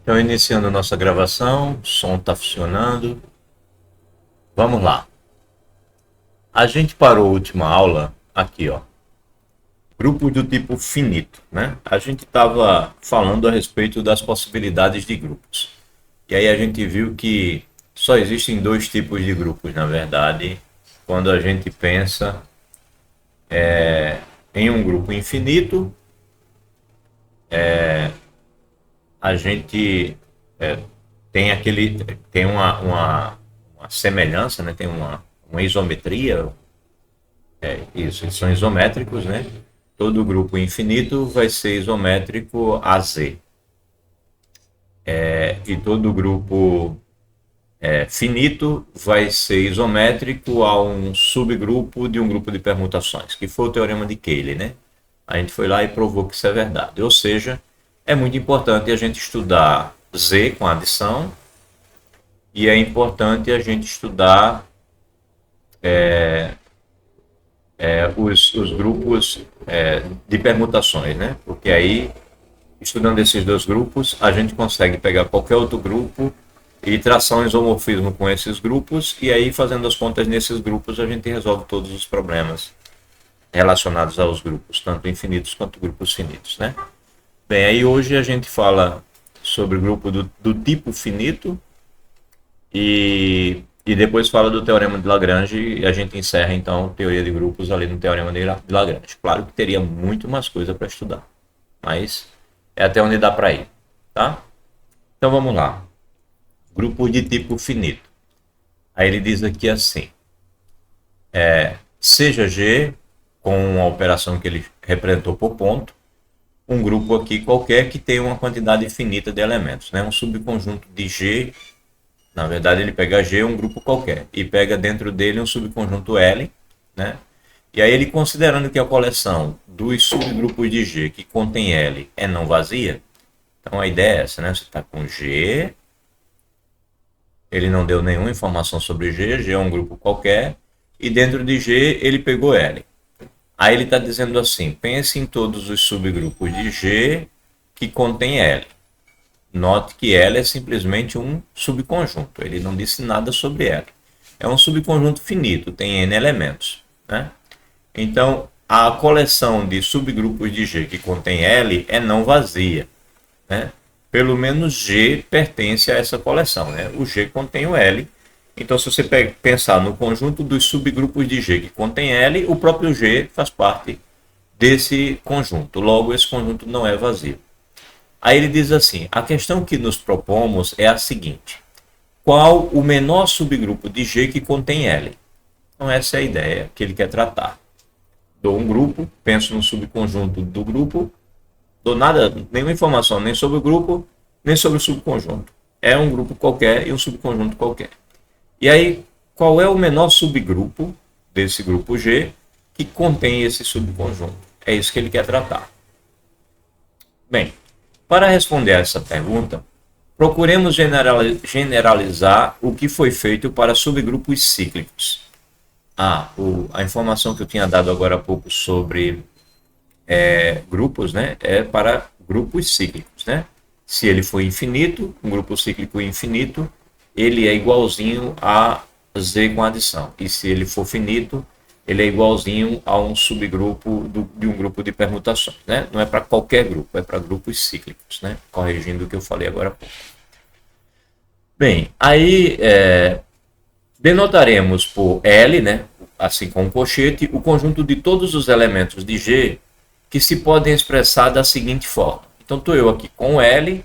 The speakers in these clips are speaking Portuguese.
Então, iniciando nossa gravação, o som está funcionando. Vamos lá. A gente parou a última aula aqui, ó. Grupos do tipo finito, né? A gente estava falando a respeito das possibilidades de grupos. E aí a gente viu que só existem dois tipos de grupos, na verdade, quando a gente pensa em um grupo infinito, a gente tem uma semelhança, né? Tem uma isometria. Isso, eles são isométricos, né? Todo grupo infinito vai ser isométrico a Z. E todo grupo finito vai ser isométrico a um subgrupo de um grupo de permutações, que foi o teorema de Cayley, né? A gente foi lá e provou que isso é verdade. Ou seja, é muito importante a gente estudar Z com adição e é importante a gente estudar os grupos de permutações, né? Porque aí, estudando esses dois grupos, a gente consegue pegar qualquer outro grupo e traçar um isomorfismo com esses grupos, e aí, fazendo as contas nesses grupos, a gente resolve todos os problemas relacionados aos grupos, tanto infinitos quanto grupos finitos, né? Bem, aí hoje a gente fala sobre o grupo do tipo finito e depois fala do teorema de Lagrange e a gente encerra então a teoria de grupos ali no teorema de Lagrange. Claro que teria muito mais coisa para estudar, mas é até onde dá para ir, tá? Então vamos lá. Grupo de tipo finito. Aí ele diz aqui assim: seja G com a operação que ele representou por ponto, um grupo aqui qualquer que tenha uma quantidade finita de elementos, né? Um subconjunto de G. Na verdade, ele pega G, um grupo qualquer, e pega dentro dele um subconjunto L, né? E aí ele, considerando que a coleção dos subgrupos de G que contém L é não vazia, então a ideia é essa, né? Você está com G, ele não deu nenhuma informação sobre G, G é um grupo qualquer, e dentro de G ele pegou L. Aí ele está dizendo assim: pense em todos os subgrupos de G que contém L. Note que L é simplesmente um subconjunto, ele não disse nada sobre L. É um subconjunto finito, tem N elementos, né? Então, a coleção de subgrupos de G que contém L é não vazia, né? Pelo menos G pertence a essa coleção, né? O G contém o L. Então, se você pensar no conjunto dos subgrupos de G que contém L, o próprio G faz parte desse conjunto. Logo, esse conjunto não é vazio. Aí ele diz assim: a questão que nos propomos é a seguinte: qual o menor subgrupo de G que contém L? Então essa é a ideia que ele quer tratar. Dou um grupo, penso no subconjunto do grupo, dou nada, nenhuma informação nem sobre o grupo, nem sobre o subconjunto. É um grupo qualquer e um subconjunto qualquer. E aí, qual é o menor subgrupo desse grupo G que contém esse subconjunto? É isso que ele quer tratar. Bem, para responder a essa pergunta, procuremos generalizar o que foi feito para subgrupos cíclicos. A informação que eu tinha dado agora há pouco sobre grupos, né, é para grupos cíclicos, né? Se ele for infinito, um grupo cíclico infinito, ele é igualzinho a Z com adição. E se ele for finito, ele é igualzinho a um subgrupo de um grupo de permutações, né? Não é para qualquer grupo, é para grupos cíclicos, né? Corrigindo o que eu falei agora há pouco. Bem, aí denotaremos por L, né? Assim como colchete, o conjunto de todos os elementos de G que se podem expressar da seguinte forma. Então, estou eu aqui com o L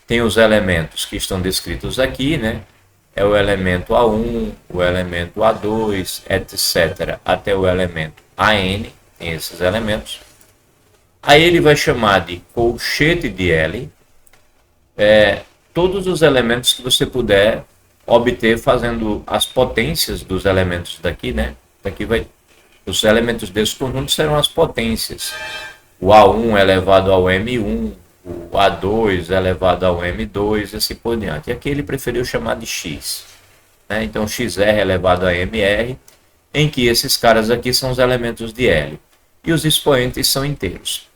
tem os elementos que estão descritos aqui, né? É o elemento A1, o elemento A2, etc., até o elemento AN, tem esses elementos. Aí ele vai chamar de colchete de L todos os elementos que você puder obter fazendo as potências dos elementos daqui, né? Daqui os elementos desse conjunto serão as potências. O A1 é elevado ao M1, o A2 é elevado ao M2 e assim por diante. E aqui ele preferiu chamar de X, né? Então XR é elevado a MR, em que esses caras aqui são os elementos de L. E os expoentes são inteiros.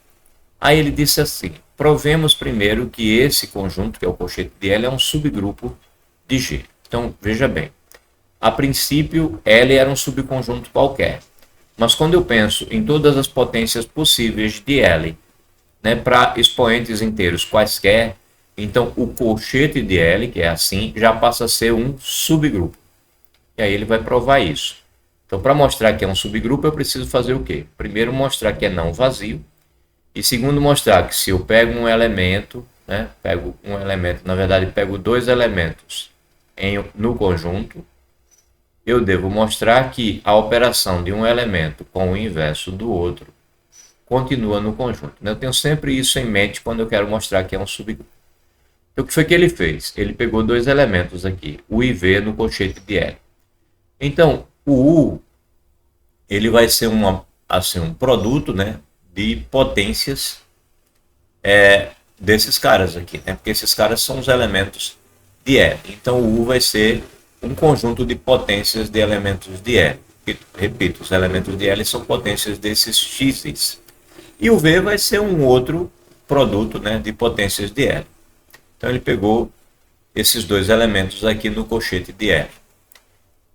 Aí ele disse assim: provemos primeiro que esse conjunto, que é o colchete de L, é um subgrupo de G. Então, veja bem, a princípio, L era um subconjunto qualquer. Mas quando eu penso em todas as potências possíveis de L, né, para expoentes inteiros quaisquer, então o colchete de L, que é assim, já passa a ser um subgrupo. E aí ele vai provar isso. Então, para mostrar que é um subgrupo, eu preciso fazer o quê? Primeiro, mostrar que é não vazio. E segundo, mostrar que se eu pego um elemento, né, na verdade, pego dois elementos no conjunto, eu devo mostrar que a operação de um elemento com o inverso do outro continua no conjunto. Eu tenho sempre isso em mente quando eu quero mostrar que é um subgrupo. Então, o que foi que ele fez? Ele pegou dois elementos aqui, U e V, no colchete de L. Então, o U ele vai ser um produto, né, de potências desses caras aqui, né, porque esses caras são os elementos de L. Então, o U vai ser um conjunto de potências de elementos de L. Repito, os elementos de L são potências desses X. E o V vai ser um outro produto, né, de potências de L. Então, ele pegou esses dois elementos aqui no colchete de L.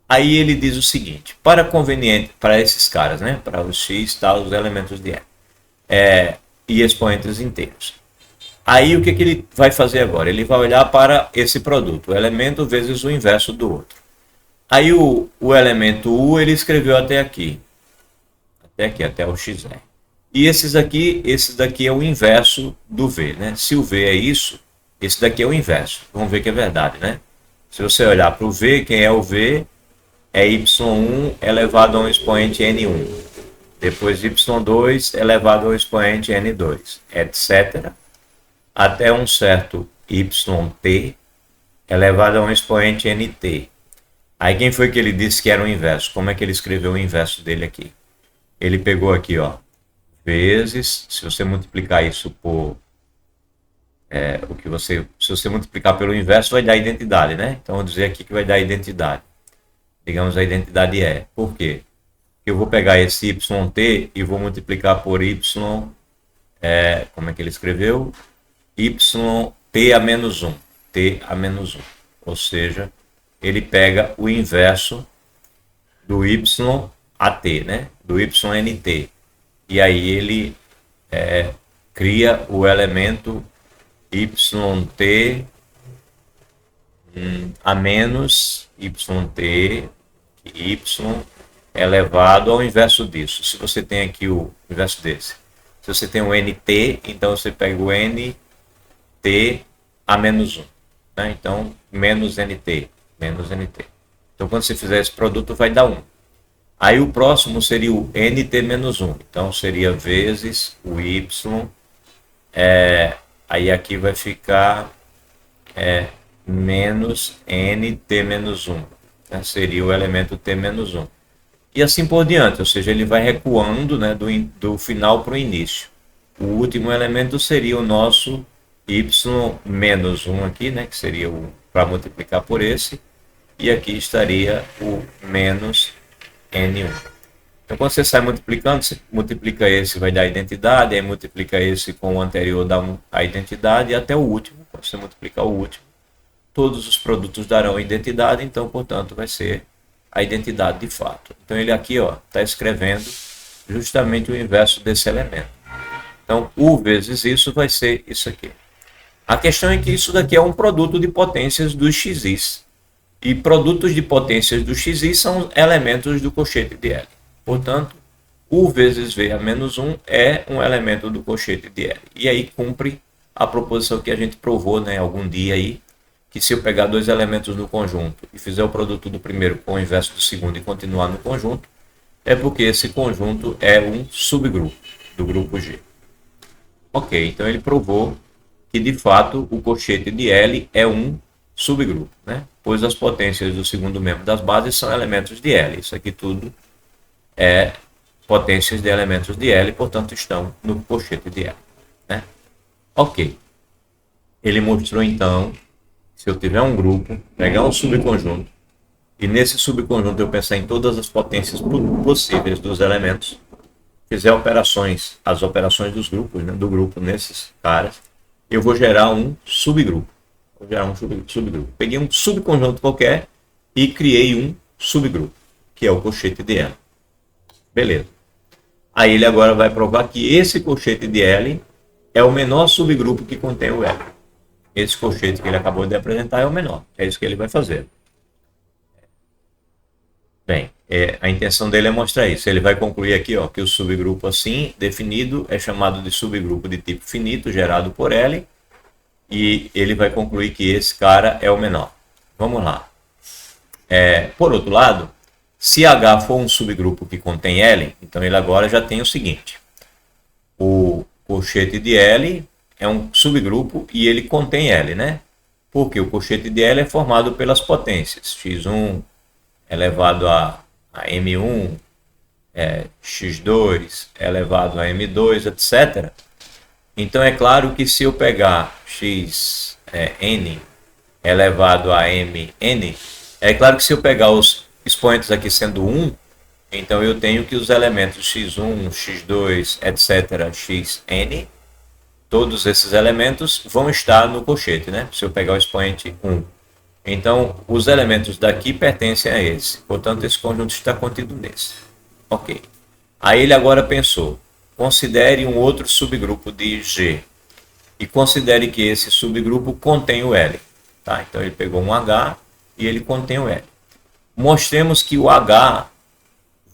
Aí ele diz o seguinte, para conveniente, para esses caras, né, para os X, os elementos de L, e expoentes inteiros. Aí o que ele vai fazer agora? Ele vai olhar para esse produto, o elemento vezes o inverso do outro. Aí o elemento U ele escreveu até aqui, até o XR. E esse daqui é o inverso do V, né? Se o V é isso, esse daqui é o inverso. Vamos ver que é verdade, né? Se você olhar para o V, quem é o V? É y1 elevado a um expoente n1. Depois y2 elevado ao expoente n2, etc. Até um certo yt elevado a um expoente nt. Aí quem foi que ele disse que era o inverso? Como é que ele escreveu o inverso dele aqui? Ele pegou aqui, ó, vezes, se você multiplicar isso por se você multiplicar pelo inverso vai dar identidade, né? Então eu vou dizer aqui que vai dar identidade. Digamos, a identidade é. Por quê? Porque eu vou pegar esse yt e vou multiplicar por y, como é que ele escreveu? T a menos 1. T a menos 1. Ou seja, ele pega o inverso do y a t, né? Do ynt. E aí ele cria o elemento yt a menos yt, y elevado ao inverso disso. Se você tem aqui o inverso desse, se você tem o nt, então você pega o nt a menos 1. Né? Então, menos nt. Então, quando você fizer esse produto, vai dar 1. Aí o próximo seria o nt menos 1. Então, seria vezes o y. Aí aqui vai ficar menos nt menos 1. Né? Seria o elemento t menos 1. E assim por diante, ou seja, ele vai recuando, né, do final para o início. O último elemento seria o nosso y menos 1 aqui, né, que seria para multiplicar por esse. E aqui estaria o menos n1. Então, quando você sai multiplicando, você multiplica esse, vai dar identidade, aí multiplica esse com o anterior, dá a identidade, e até o último, quando você multiplicar o último, todos os produtos darão identidade, então, portanto, vai ser a identidade de fato. Então, ele aqui está escrevendo justamente o inverso desse elemento. Então, U vezes isso vai ser isso aqui. A questão é que isso daqui é um produto de potências dos xis. E produtos de potências do xis são elementos do colchete de L. Portanto, U vezes V a menos 1 é um elemento do colchete de L. E aí cumpre a proposição que a gente provou, né, algum dia aí, que se eu pegar dois elementos no conjunto e fizer o produto do primeiro com o inverso do segundo e continuar no conjunto, é porque esse conjunto é um subgrupo do grupo G. Ok, então ele provou que de fato o colchete de L é um subgrupo, né? Pois as potências do segundo membro das bases são elementos de L. Isso aqui tudo é potências de elementos de L, portanto estão no colchete de L. Né? Ok. Ele mostrou então, se eu tiver um grupo, pegar um subconjunto, e nesse subconjunto eu pensar em todas as potências possíveis dos elementos, fizer as operações dos grupos, né, do grupo nesses caras, eu vou gerar um subgrupo. Vou gerar um subgrupo. Peguei um subconjunto qualquer e criei um subgrupo, que é o colchete de L. Beleza. Aí ele agora vai provar que esse colchete de L é o menor subgrupo que contém o L. Esse colchete que ele acabou de apresentar é o menor. É isso que ele vai fazer. Bem, a intenção dele é mostrar isso. Ele vai concluir aqui que o subgrupo assim definido é chamado de subgrupo de tipo finito gerado por L. E ele vai concluir que esse cara é o menor. Vamos lá. Por outro lado, se H for um subgrupo que contém L, então ele agora já tem o seguinte. O colchete de L é um subgrupo e ele contém L, né? Porque o colchete de L é formado pelas potências x1 elevado a m1, x2 elevado a m2, etc. Então é claro que se eu pegar xn elevado a mn, é claro que se eu pegar os expoentes aqui sendo 1, então eu tenho que os elementos x1, x2, etc., xn, todos esses elementos vão estar no colchete, né? Se eu pegar o expoente 1. Então, os elementos daqui pertencem a esse. Portanto, esse conjunto está contido nesse. Ok. Aí ele agora pensou, considere um outro subgrupo de G. E considere que esse subgrupo contém o L. Tá? Então, ele pegou um H e ele contém o L. Mostremos que o H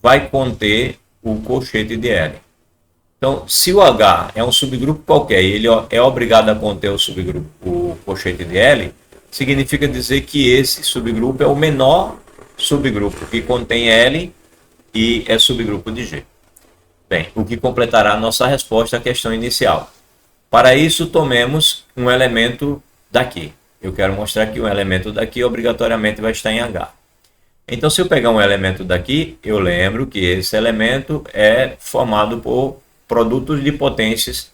vai conter o colchete de L. Então, se o H é um subgrupo qualquer e ele é obrigado a conter o colchete de L, significa dizer que esse subgrupo é o menor subgrupo que contém L e é subgrupo de G. Bem, o que completará a nossa resposta à questão inicial. Para isso, tomemos um elemento daqui. Eu quero mostrar que um elemento daqui obrigatoriamente vai estar em H. Então, se eu pegar um elemento daqui, eu lembro que esse elemento é formado por produtos de potências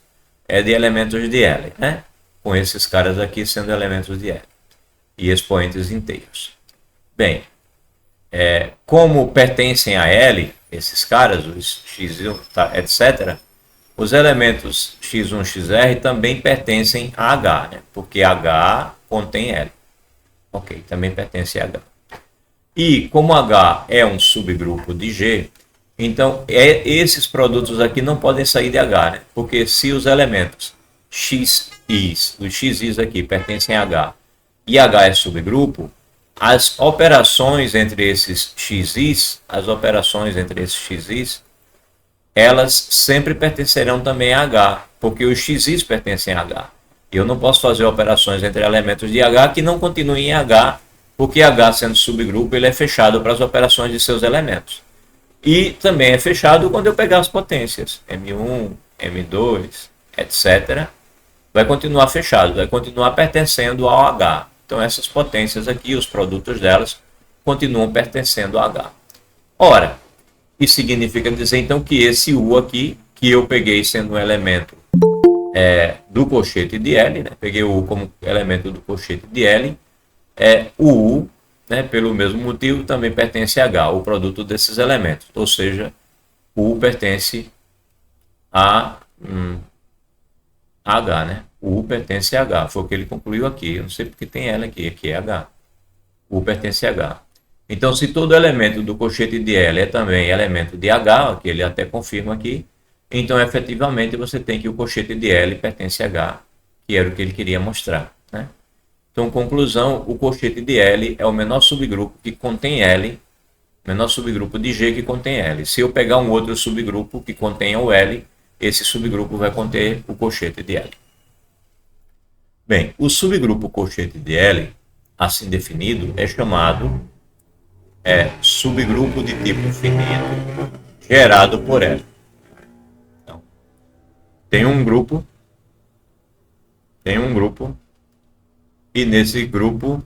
de elementos de L, né? Com esses caras aqui sendo elementos de L e expoentes inteiros. Bem, como pertencem a L, esses caras, os x1, etc., os elementos x1, xr também pertencem a H, né? Porque H contém L. Ok, também pertence a H. E como H é um subgrupo de G, então esses produtos aqui não podem sair de H, né? Porque se os elementos xis, os xis aqui pertencem a H e H é subgrupo, as operações entre esses xis, elas sempre pertencerão também a H, porque os xis pertencem a H. Eu não posso fazer operações entre elementos de H que não continuem em H, porque H, sendo subgrupo, ele é fechado para as operações de seus elementos. E também é fechado quando eu pegar as potências, M1, M2, etc. Vai continuar fechado, vai continuar pertencendo ao H. Então essas potências aqui, os produtos delas, continuam pertencendo ao H. Ora, isso significa dizer então que esse U aqui, que eu peguei sendo um elemento do colchete de L, né? Peguei o U como elemento do colchete de L, o U, né, pelo mesmo motivo, também pertence a H, o produto desses elementos. Ou seja, o U pertence a H, né? O U pertence a H, foi o que ele concluiu aqui. Eu não sei porque tem L aqui é H. O U pertence a H. Então, se todo elemento do colchete de L é também elemento de H, que ele até confirma aqui, então, efetivamente, você tem que o colchete de L pertence a H, que era o que ele queria mostrar, né? Então, conclusão, o colchete de L é o menor subgrupo que contém L, menor subgrupo de G que contém L. Se eu pegar um outro subgrupo que contenha o L, esse subgrupo vai conter o colchete de L. Bem, o subgrupo colchete de L, assim definido, é chamado subgrupo de tipo finito gerado por L. Então, tem um grupo, e nesse grupo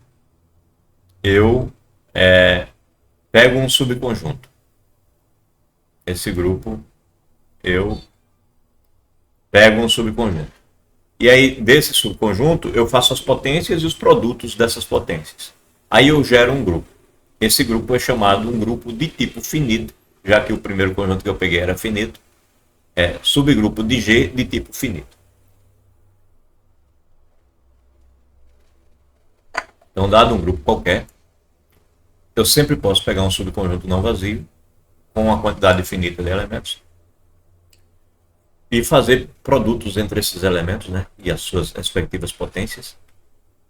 eu pego um subconjunto. Esse grupo eu pego um subconjunto. E aí, desse subconjunto, eu faço as potências e os produtos dessas potências. Aí eu gero um grupo. Esse grupo é chamado um grupo de tipo finito, já que o primeiro conjunto que eu peguei era finito. Subgrupo de G de tipo finito. Então, dado um grupo qualquer, eu sempre posso pegar um subconjunto não vazio com uma quantidade infinita de elementos e fazer produtos entre esses elementos, né, e as suas respectivas potências,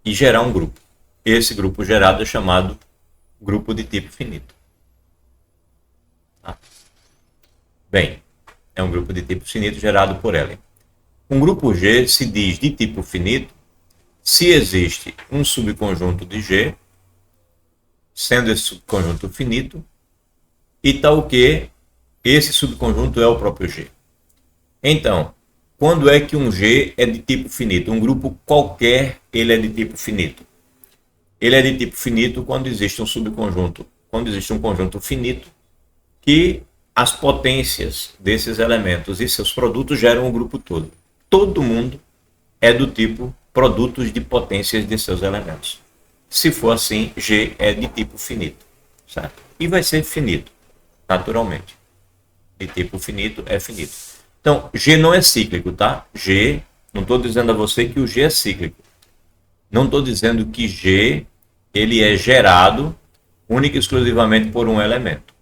e gerar um grupo. Esse grupo gerado é chamado grupo de tipo finito. Tá? Bem, é um grupo de tipo finito gerado por L. Um grupo G se diz de tipo finito se existe um subconjunto de G, sendo esse subconjunto finito, e tal que esse subconjunto é o próprio G. Então, quando é que um G é de tipo finito? Um grupo qualquer, ele é de tipo finito. Ele é de tipo finito quando existe um subconjunto, quando existe um conjunto finito, que as potências desses elementos e seus produtos geram um grupo todo. Todo mundo é do tipo produtos de potências de seus elementos. Se for assim, G é de tipo finito, certo? E vai ser finito, naturalmente. De tipo finito é finito. Então, G não é cíclico, tá? G, não estou dizendo a você que o G é cíclico. Não estou dizendo que G ele é gerado única e exclusivamente por um elemento.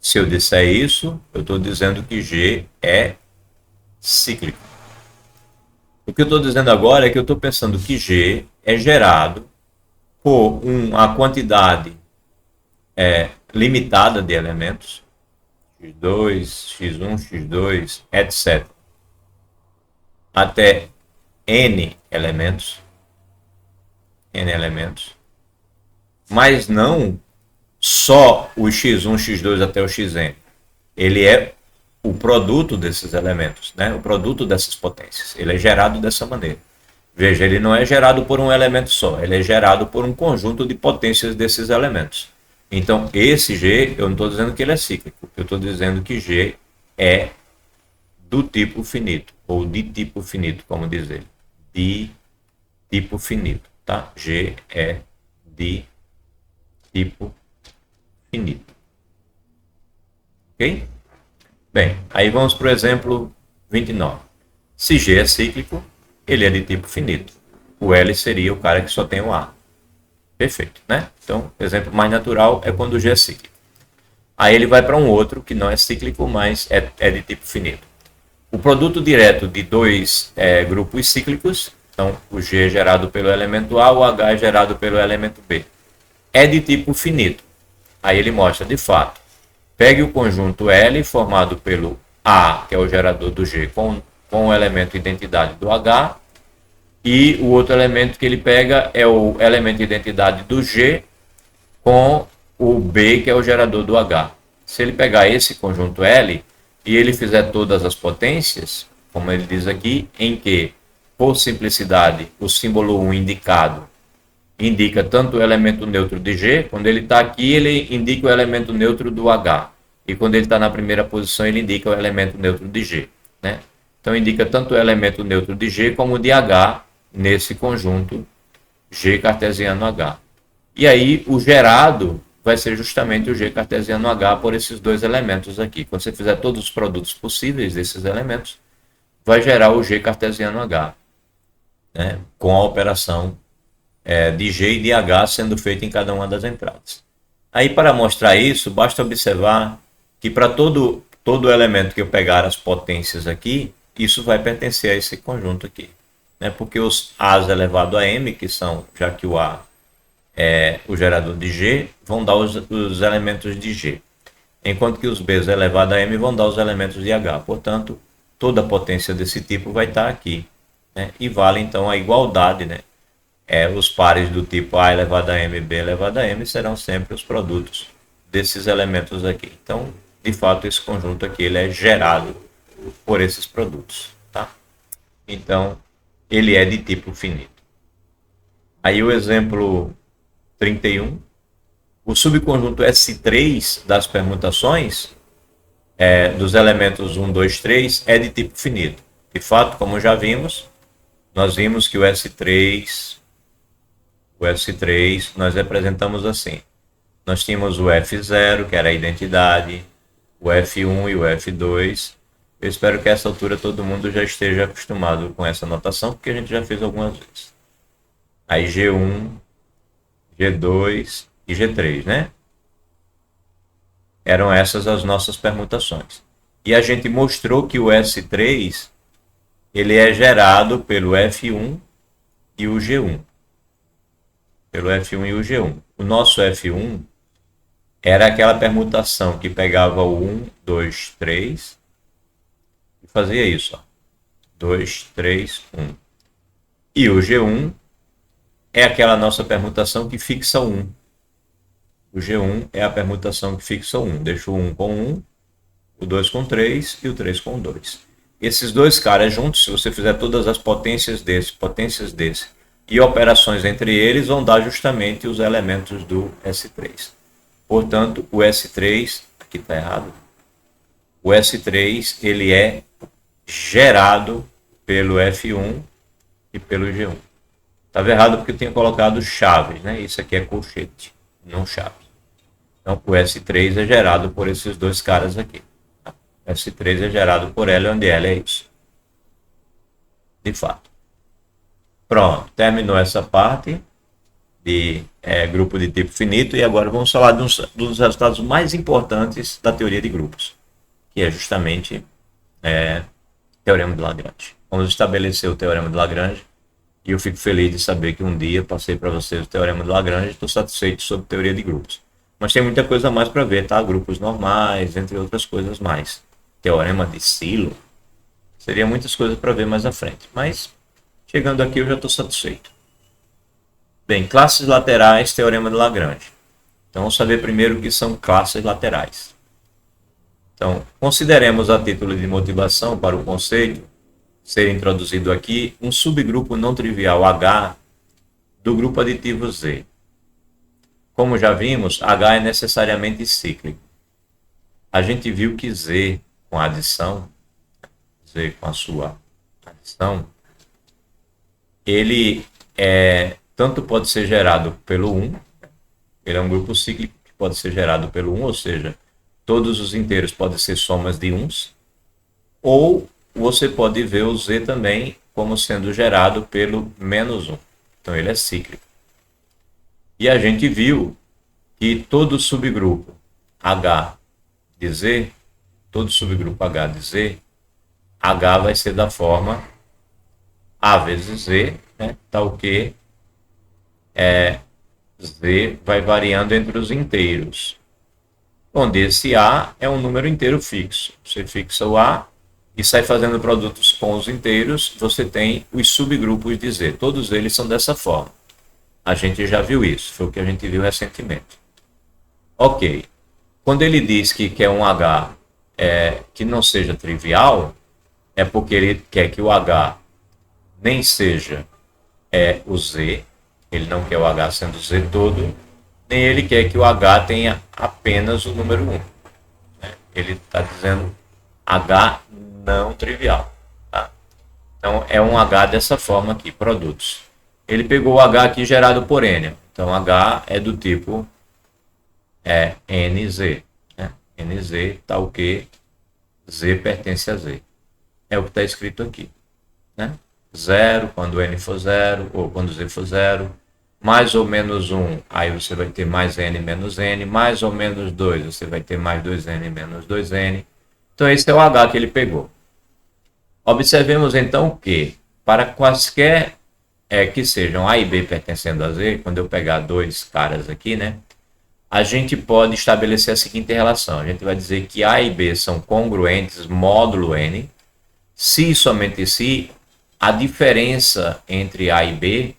Se eu disser isso, eu estou dizendo que G é cíclico. O que eu estou dizendo agora é que eu estou pensando que G é gerado por uma quantidade limitada de elementos, x2, x1, x2, etc. Até n elementos, mas não só o x1, x2 até o xn. Ele é o produto desses elementos, né? O produto dessas potências. Ele é gerado dessa maneira. Veja, ele não é gerado por um elemento só, ele é gerado por um conjunto de potências desses elementos. Então, esse G, eu não estou dizendo que ele é cíclico, eu estou dizendo que G é do tipo finito, ou de tipo finito, como diz ele. De tipo finito, tá? G é de tipo finito. Ok? Bem, aí vamos para o exemplo 29. Se G é cíclico, ele é de tipo finito. O L seria o cara que só tem o A. Perfeito, né? Então, o exemplo mais natural é quando o G é cíclico. Aí ele vai para um outro que não é cíclico, mas é de tipo finito. O produto direto de dois grupos cíclicos, então o G é gerado pelo elemento A, o H é gerado pelo elemento B, é de tipo finito. Aí ele mostra, de fato, pegue o conjunto L formado pelo A, que é o gerador do G, com o elemento identidade do H, e o outro elemento que ele pega é o elemento identidade do G com o B, que é o gerador do H. Se ele pegar esse conjunto L e ele fizer todas as potências, como ele diz aqui, em que, por simplicidade, o símbolo 1 indicado indica tanto o elemento neutro de G, quando ele está aqui, ele indica o elemento neutro do H. E quando ele está na primeira posição, ele indica o elemento neutro de G. Né? Então, indica tanto o elemento neutro de G como o de H nesse conjunto G cartesiano H. E aí, o gerado vai ser justamente o G cartesiano H por esses dois elementos aqui. Quando você fizer todos os produtos possíveis desses elementos, vai gerar o G cartesiano H, né? Com a operação de G e de H sendo feita em cada uma das entradas. Aí, para mostrar isso, basta observar que para todo elemento que eu pegar as potências aqui, isso vai pertencer a esse conjunto aqui. Né? Porque os A's elevado a M, que são, já que o A é o gerador de G, vão dar os elementos de G. Enquanto que os B's elevado a M vão dar os elementos de H. Portanto, toda potência desse tipo vai estar aqui. Né? E vale, então, a igualdade, né? Os pares do tipo A elevado a M e B elevado a M serão sempre os produtos desses elementos aqui. Então, de fato, esse conjunto aqui ele é gerado por esses produtos. Tá? Então, ele é de tipo finito. Aí o exemplo 31. O subconjunto S3 das permutações dos elementos 1, 2, 3 é de tipo finito. De fato, como já vimos, nós vimos que o S3 nós representamos assim. Nós tínhamos o F0, que era a identidade, o F1 e o F2. Eu espero que a essa altura todo mundo já esteja acostumado com essa notação, porque a gente já fez algumas vezes. Aí G1, G2 e G3, né? Eram essas as nossas permutações. E a gente mostrou que o S3 ele é gerado pelo F1 e o G1. Pelo F1 e o G1. O nosso F1 era aquela permutação que pegava o 1, 2, 3 e fazia isso, ó. 2, 3, 1. E o G1 é aquela nossa permutação que fixa 1. O G1 é a permutação que fixa 1. Deixa o 1 com 1, o 2 com 3 e o 3 com 2. Esses dois caras juntos, se você fizer todas as potências desse e operações entre eles, vão dar justamente os elementos do S3. Portanto, o S3, aqui está errado, o S3 ele é gerado pelo F1 e pelo G1. Estava errado porque eu tinha colocado chaves, né? Isso aqui é colchete, não chaves. Então, o S3 é gerado por esses dois caras aqui. O S3 é gerado por L, onde L é isso. De fato. Pronto, terminou essa parte de grupo de tipo finito e agora vamos falar dos resultados mais importantes da teoria de grupos, que é justamente Teorema de Lagrange. Vamos estabelecer o Teorema de Lagrange e eu fico feliz de saber que um dia passei para vocês o Teorema de Lagrange e estou satisfeito sobre teoria de grupos. Mas tem muita coisa mais para ver, tá? Grupos normais, entre outras coisas mais. Teorema de Silo. Seria muitas coisas para ver mais à frente. Mas, chegando aqui, eu já estou satisfeito. Bem, classes laterais, Teorema de Lagrange. Então, vamos saber primeiro o que são classes laterais. Então, consideremos a título de motivação para o conceito ser introduzido aqui um subgrupo não trivial H do grupo aditivo Z. Como já vimos, H é necessariamente cíclico. A gente viu que Z com a adição, Z com a sua adição, ele tanto pode ser gerado pelo 1, ele é um grupo cíclico que pode ser gerado pelo 1, ou seja, todos os inteiros podem ser somas de 1s, ou você pode ver o Z também como sendo gerado pelo menos 1. Então ele é cíclico. E a gente viu que todo subgrupo H de Z, H vai ser da forma A vezes Z, né? Tal que Z vai variando entre os inteiros, onde esse A é um número inteiro fixo. Você fixa o A e sai fazendo produtos com os inteiros, você tem os subgrupos de Z. Todos eles são dessa forma. A gente já viu isso, foi o que a gente viu recentemente. Ok. Quando ele diz que quer um H que não seja trivial, é porque ele quer que o H nem seja o Z, ele não quer o H sendo Z todo, nem ele quer que o H tenha apenas o número 1. Né? Ele está dizendo H não trivial. Tá? Então, é um H dessa forma aqui, produtos. Ele pegou o H aqui gerado por N. Então, H é do tipo NZ. Né? NZ, tal que Z pertence a Z. É o que está escrito aqui. Né? 0, quando N for 0, ou quando Z for 0. Mais ou menos 1, aí você vai ter mais N menos N. Mais ou menos 2, você vai ter mais 2N menos 2N. Então, esse é o H que ele pegou. Observemos, então, que para quaisquer que sejam A e B pertencendo a Z, quando eu pegar dois caras aqui, né, a gente pode estabelecer a seguinte relação. A gente vai dizer que A e B são congruentes módulo N, se e somente se a diferença entre A e B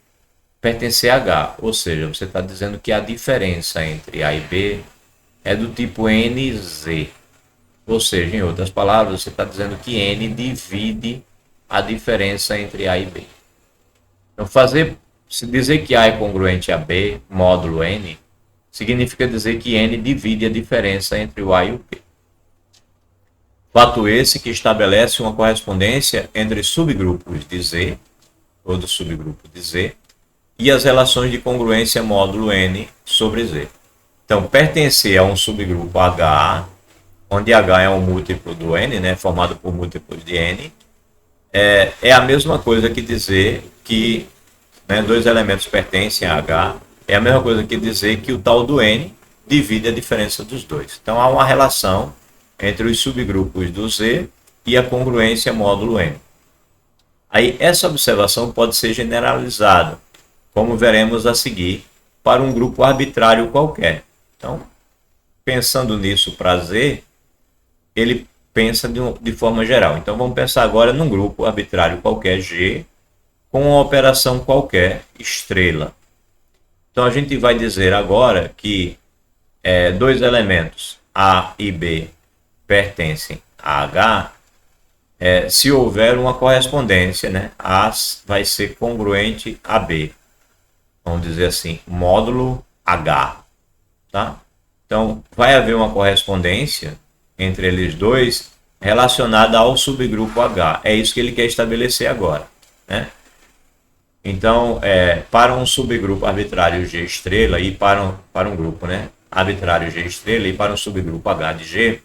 pertencer a H. Ou seja, você está dizendo que a diferença entre A e B é do tipo NZ. Ou seja, em outras palavras, você está dizendo que N divide a diferença entre A e B. Então, se dizer que A é congruente a B, módulo N, significa dizer que N divide a diferença entre o A e o B. Fato esse que estabelece uma correspondência entre subgrupos de Z, todo subgrupo de Z, e as relações de congruência módulo N sobre Z. Então, pertencer a um subgrupo H, onde H é um múltiplo do N, né, formado por múltiplos de N, é a mesma coisa que dizer que dois elementos pertencem a H é a mesma coisa que dizer que o tal do N divide a diferença dos dois. Então há uma relação entre os subgrupos do Z e a congruência módulo N. Aí essa observação pode ser generalizada, como veremos a seguir, para um grupo arbitrário qualquer. Então, pensando nisso para Z, ele pensa de forma geral. Então vamos pensar agora num grupo arbitrário qualquer G, com uma operação qualquer estrela. Então a gente vai dizer agora que dois elementos A e B pertencem a H, se houver uma correspondência, né? A vai ser congruente a B. Vamos dizer assim, módulo H. Tá? Então vai haver uma correspondência entre eles dois relacionada ao subgrupo H. É isso que ele quer estabelecer agora, né? Então, para um subgrupo arbitrário G estrela e para um grupo, né, arbitrário G estrela e para um subgrupo H de G,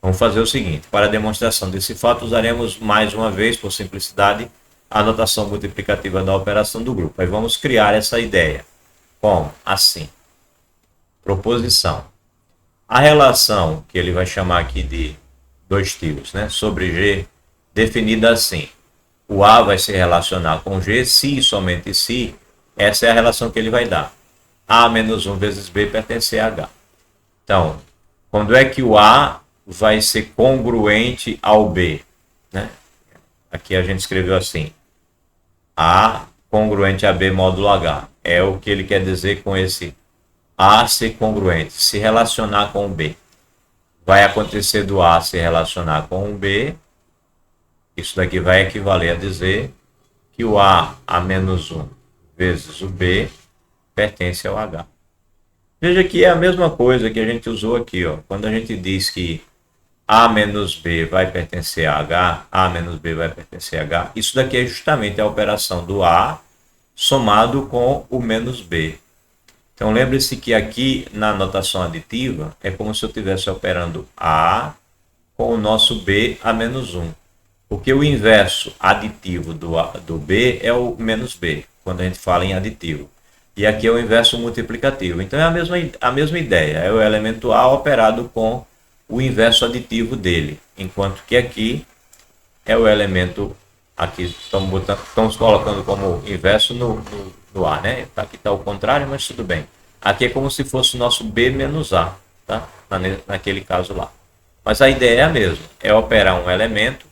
vamos fazer o seguinte. Para a demonstração desse fato, usaremos mais uma vez, por simplicidade, a notação multiplicativa da operação do grupo. Aí vamos criar essa ideia. Como? Assim. Proposição. A relação, que ele vai chamar aqui de dois tios, né, sobre G, definida assim. O A vai se relacionar com G se e somente se essa é a relação que ele vai dar. A menos 1 vezes B pertence a H. Então, quando é que o A vai ser congruente ao B? Né? Aqui a gente escreveu assim. A congruente a B módulo H. É o que ele quer dizer com esse A ser congruente, se relacionar com o B. Vai acontecer do A se relacionar com o B. Isso daqui vai equivaler a dizer que o A menos 1 vezes o B pertence ao H. Veja que é a mesma coisa que a gente usou aqui, ó. Quando a gente diz que A menos B vai pertencer a H, A menos B vai pertencer a H, isso daqui é justamente a operação do A somado com o menos B. Então lembre-se que aqui na notação aditiva é como se eu estivesse operando A com o nosso B a menos 1. Porque o inverso aditivo do B é o menos B, quando a gente fala em aditivo. E aqui é o inverso multiplicativo. Então é a mesma ideia, é o elemento A operado com o inverso aditivo dele. Enquanto que aqui é o elemento, aqui estamos colocando como inverso no A, né? Aqui está o contrário, mas tudo bem. Aqui é como se fosse o nosso B menos A, tá? Naquele caso lá. Mas a ideia é a mesma, é operar um elemento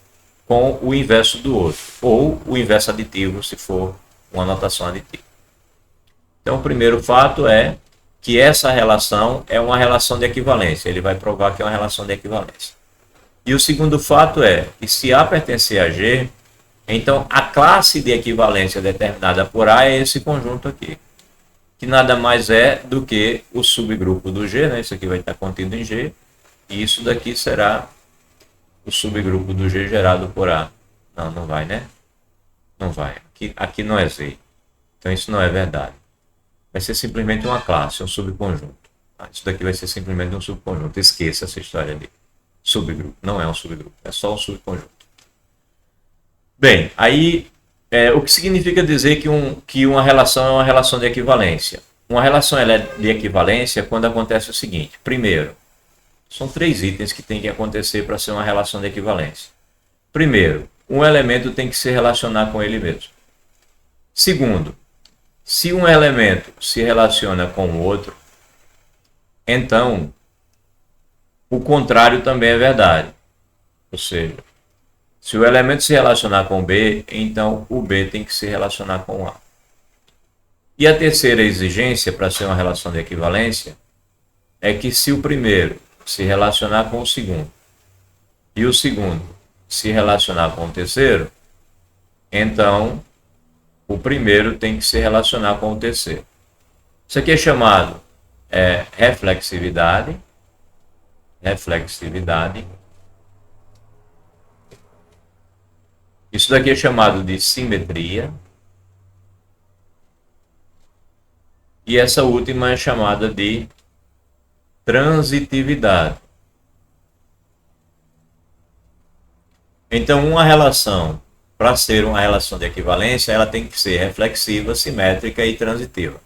com o inverso do outro, ou o inverso aditivo, se for uma notação aditiva. Então, o primeiro fato é que essa relação é uma relação de equivalência. Ele vai provar que é uma relação de equivalência. E o segundo fato é que se A pertencer a G, então a classe de equivalência determinada por A é esse conjunto aqui, que nada mais é do que o subgrupo do G, né? Isso aqui vai estar contido em G, e isso daqui será o subgrupo do G gerado por A. Não vai, né? Não vai. Aqui não é Z. Então isso não é verdade. Vai ser simplesmente uma classe, um subconjunto. Isso daqui vai ser simplesmente um subconjunto. Esqueça essa história de subgrupo. Não é um subgrupo, é só um subconjunto. Bem, aí o que significa dizer que uma relação é uma relação de equivalência? Uma relação é de equivalência quando acontece o seguinte. Primeiro, são 3 itens que tem que acontecer para ser uma relação de equivalência. Primeiro, um elemento tem que se relacionar com ele mesmo. Segundo, se um elemento se relaciona com o outro, então o contrário também é verdade. Ou seja, se o elemento se relacionar com B, então o B tem que se relacionar com A. E a terceira exigência para ser uma relação de equivalência é que se o primeiro se relacionar com o segundo e o segundo se relacionar com o terceiro, então o primeiro tem que se relacionar com o terceiro. Isso aqui é chamado reflexividade. Isso daqui é chamado de simetria. E essa última é chamada de transitividade. Então, uma relação, para ser uma relação de equivalência, ela tem que ser reflexiva, simétrica e transitiva.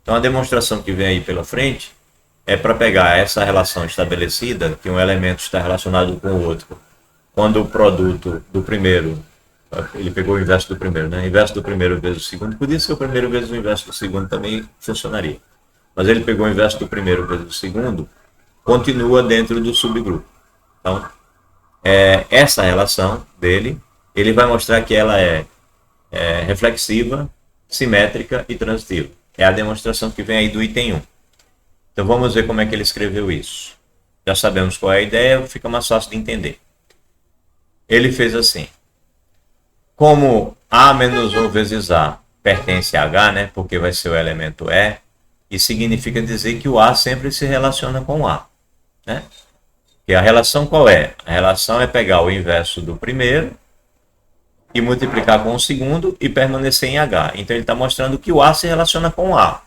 Então a demonstração que vem aí pela frente é para pegar essa relação estabelecida, que um elemento está relacionado com o outro, quando o produto do primeiro, ele pegou o inverso do primeiro, né? O inverso do primeiro vezes o segundo, podia ser o primeiro vezes o inverso do segundo, também funcionaria. Mas ele pegou o inverso do primeiro vezes o segundo, continua dentro do subgrupo. Então, essa relação dele, ele vai mostrar que ela é reflexiva, simétrica e transitiva. É a demonstração que vem aí do item 1. Então vamos ver como é que ele escreveu isso. Já sabemos qual é a ideia, fica mais fácil de entender. Ele fez assim. Como A menos 1 vezes A pertence a H, né, porque vai ser o elemento E, isso significa dizer que o A sempre se relaciona com o A. Né? E a relação qual é? A relação é pegar o inverso do primeiro e multiplicar com o segundo e permanecer em H. Então ele está mostrando que o A se relaciona com o A.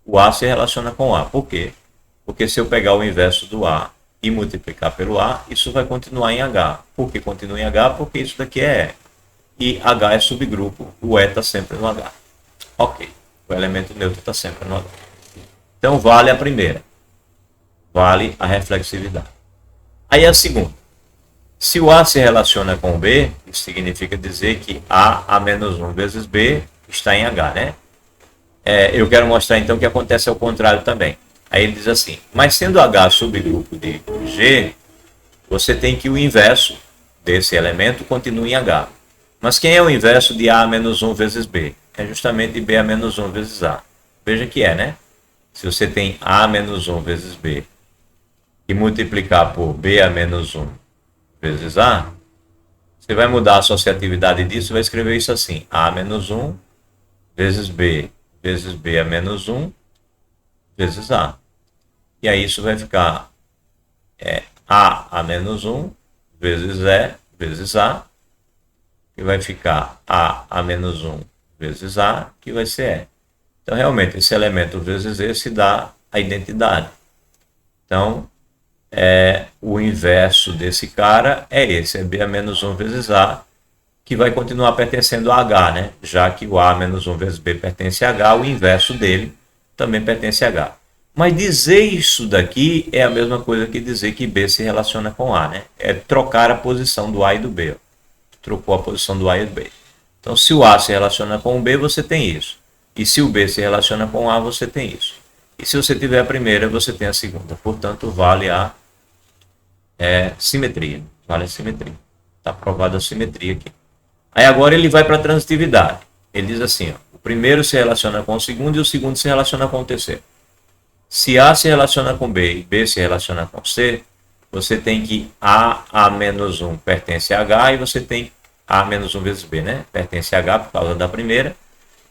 O A se relaciona com o A. Por quê? Porque se eu pegar o inverso do A e multiplicar pelo A, isso vai continuar em H. Por que continua em H? Porque isso daqui é E. E H é subgrupo. O E está sempre no H. Ok. O elemento neutro está sempre no H. Então vale a primeira. Vale a reflexividade. Aí a segunda. Se o A se relaciona com o B, isso significa dizer que A menos 1 vezes B está em H, né? Eu quero mostrar então que acontece ao contrário também. Aí ele diz assim, mas sendo H subgrupo de G, você tem que o inverso desse elemento continue em H. Mas quem é o inverso de A menos 1 vezes B? É justamente B a menos 1 vezes A. Veja que né? Se você tem A menos 1 vezes B e multiplicar por B a menos 1 vezes A, você vai mudar a associatividade disso e vai escrever isso assim, A menos 1 vezes B a menos 1 vezes A. E aí isso vai ficar A menos 1 vezes E vezes A, que vai ficar A menos 1 vezes A, que vai ser E. Então, realmente, esse elemento vezes E se dá a identidade. Então, o inverso desse cara é esse, é B a menos 1 vezes A, que vai continuar pertencendo a H, né? Já que o A menos 1 vezes B pertence a H, o inverso dele também pertence a H. Mas dizer isso daqui é a mesma coisa que dizer que B se relaciona com A, né? É trocar a posição do A e do B. Ó. Trocou a posição do A e do B. Então, se o A se relaciona com o B, você tem isso. E se o B se relaciona com o A, você tem isso. E se você tiver a primeira, você tem a segunda. Portanto, vale a simetria. Vale a simetria. Está provada a simetria aqui. Aí agora ele vai para a transitividade. Ele diz assim, ó, o primeiro se relaciona com o segundo e o segundo se relaciona com o terceiro. Se A se relaciona com B e B se relaciona com C, você tem que A menos 1 pertence a H e você tem A menos 1 vezes B, né? Pertence a H por causa da primeira.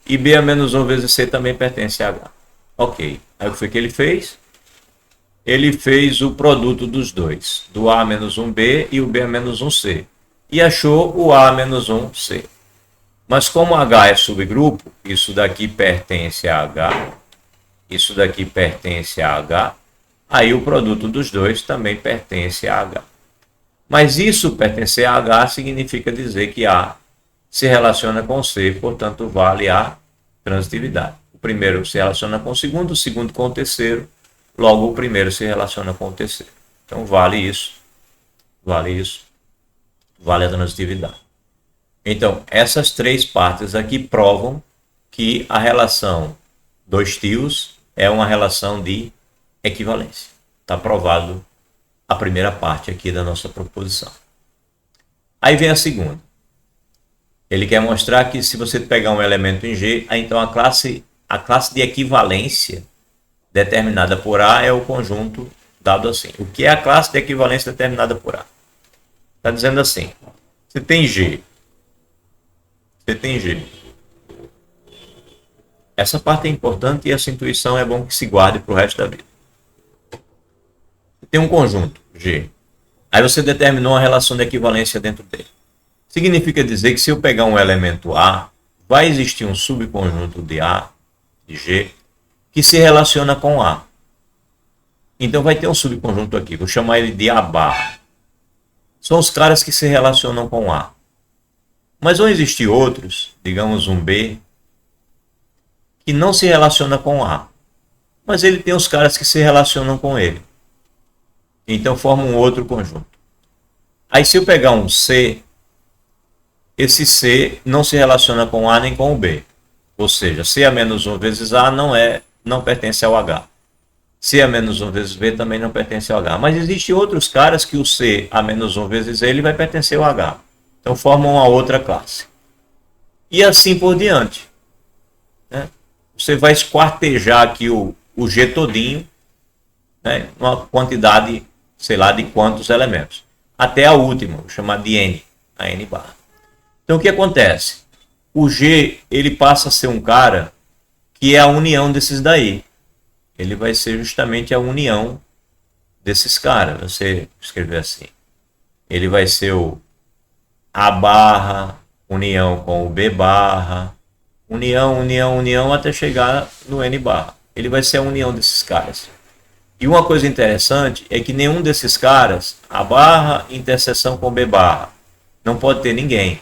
E B a menos 1 vezes C também pertence a H. Ok. Aí o que foi que ele fez? Ele fez o produto dos dois, do A menos 1B e o B a menos 1C. E achou o A menos 1C. Mas como H é subgrupo, isso daqui pertence a H, isso daqui pertence a H, aí o produto dos dois também pertence a H. Mas isso pertencer a H significa dizer que A se relaciona com C, portanto vale a transitividade. O primeiro se relaciona com o segundo com o terceiro, logo o primeiro se relaciona com o terceiro. Então vale isso, vale a transitividade. Então, essas três partes aqui provam que a relação dos tios é uma relação de equivalência. Está provado a primeira parte aqui da nossa proposição. Aí vem a segunda. Ele quer mostrar que se você pegar um elemento em G, aí então a classe de equivalência determinada por A é o conjunto dado assim. O que é a classe de equivalência determinada por A? Está dizendo assim, você tem G. Essa parte é importante e essa intuição é bom que se guarde para o resto da vida. Você tem um conjunto, G. Aí você determinou uma relação de equivalência dentro dele. Significa dizer que se eu pegar um elemento A, vai existir um subconjunto de A, de G, que se relaciona com A. Então vai ter um subconjunto aqui, vou chamar ele de A barra. São os caras que se relacionam com A. Mas vão existir outros, digamos um B, que não se relaciona com A. mas ele tem os caras que se relacionam com ele. Então forma um outro conjunto. Aí se eu pegar um C, esse C não se relaciona com A nem com o B. Ou seja, C a menos 1 vezes A não pertence ao H. C a menos 1 vezes B também não pertence ao H. Mas existem outros caras que o C a menos 1 vezes ele vai pertencer ao H. Então formam uma outra classe. E assim por diante. Né? Você vai esquartejar aqui o G todinho, né? Uma quantidade, sei lá, de quantos elementos. Até a última, vou chamar de N, a N barra. Então o que acontece? O G ele passa a ser um cara que é a união desses daí. Ele vai ser justamente a união desses caras. Você escrever assim. Ele vai ser o A barra, união com o B barra, união, até chegar no N barra. Ele vai ser a união desses caras. E uma coisa interessante é que nenhum desses caras, A barra, interseção com B barra, não pode ter ninguém.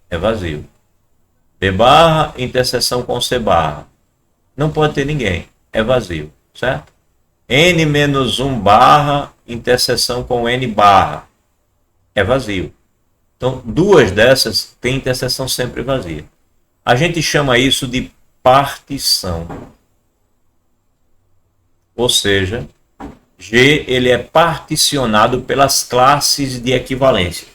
É vazio. B barra, interseção com C barra, não pode ter ninguém. É vazio, certo? N menos 1 barra, interseção com N barra, é vazio. Então, duas dessas têm interseção sempre vazia. A gente chama isso de partição. Ou seja, G ele é particionado pelas classes de equivalência.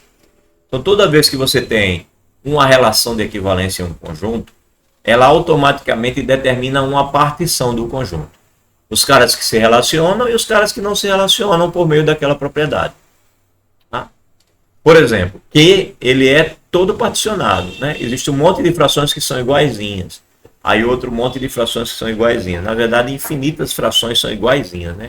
Então, toda vez que você tem uma relação de equivalência em um conjunto, ela automaticamente determina uma partição do conjunto. Os caras que se relacionam e os caras que não se relacionam por meio daquela propriedade. Tá? Por exemplo, Q ele é todo particionado. Né? Existe um monte de frações que são iguaizinhas. Aí outro monte de frações que são iguaizinhas. Na verdade, infinitas frações são iguaizinhas. Né?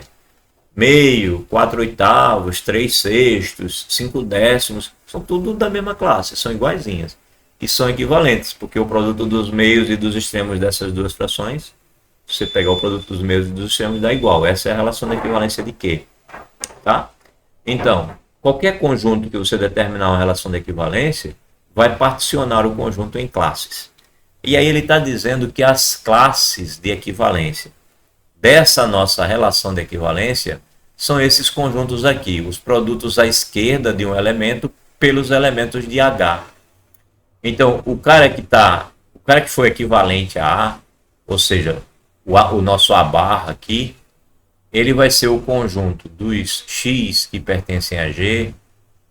Meio, 4/8, 3/6, 5/10, são tudo da mesma classe, são iguaizinhas. E são equivalentes, porque o produto dos meios e dos extremos dessas duas frações, se você pegar o produto dos meios e dos extremos, dá igual. Essa é a relação da equivalência de Q. Tá? Então, qualquer conjunto que você determinar uma relação de equivalência, vai particionar o conjunto em classes. E aí ele está dizendo que as classes de equivalência dessa nossa relação de equivalência são esses conjuntos aqui, os produtos à esquerda de um elemento pelos elementos de H. Então, o cara que foi equivalente a A, ou seja, o nosso A barra aqui, ele vai ser o conjunto dos X que pertencem a G,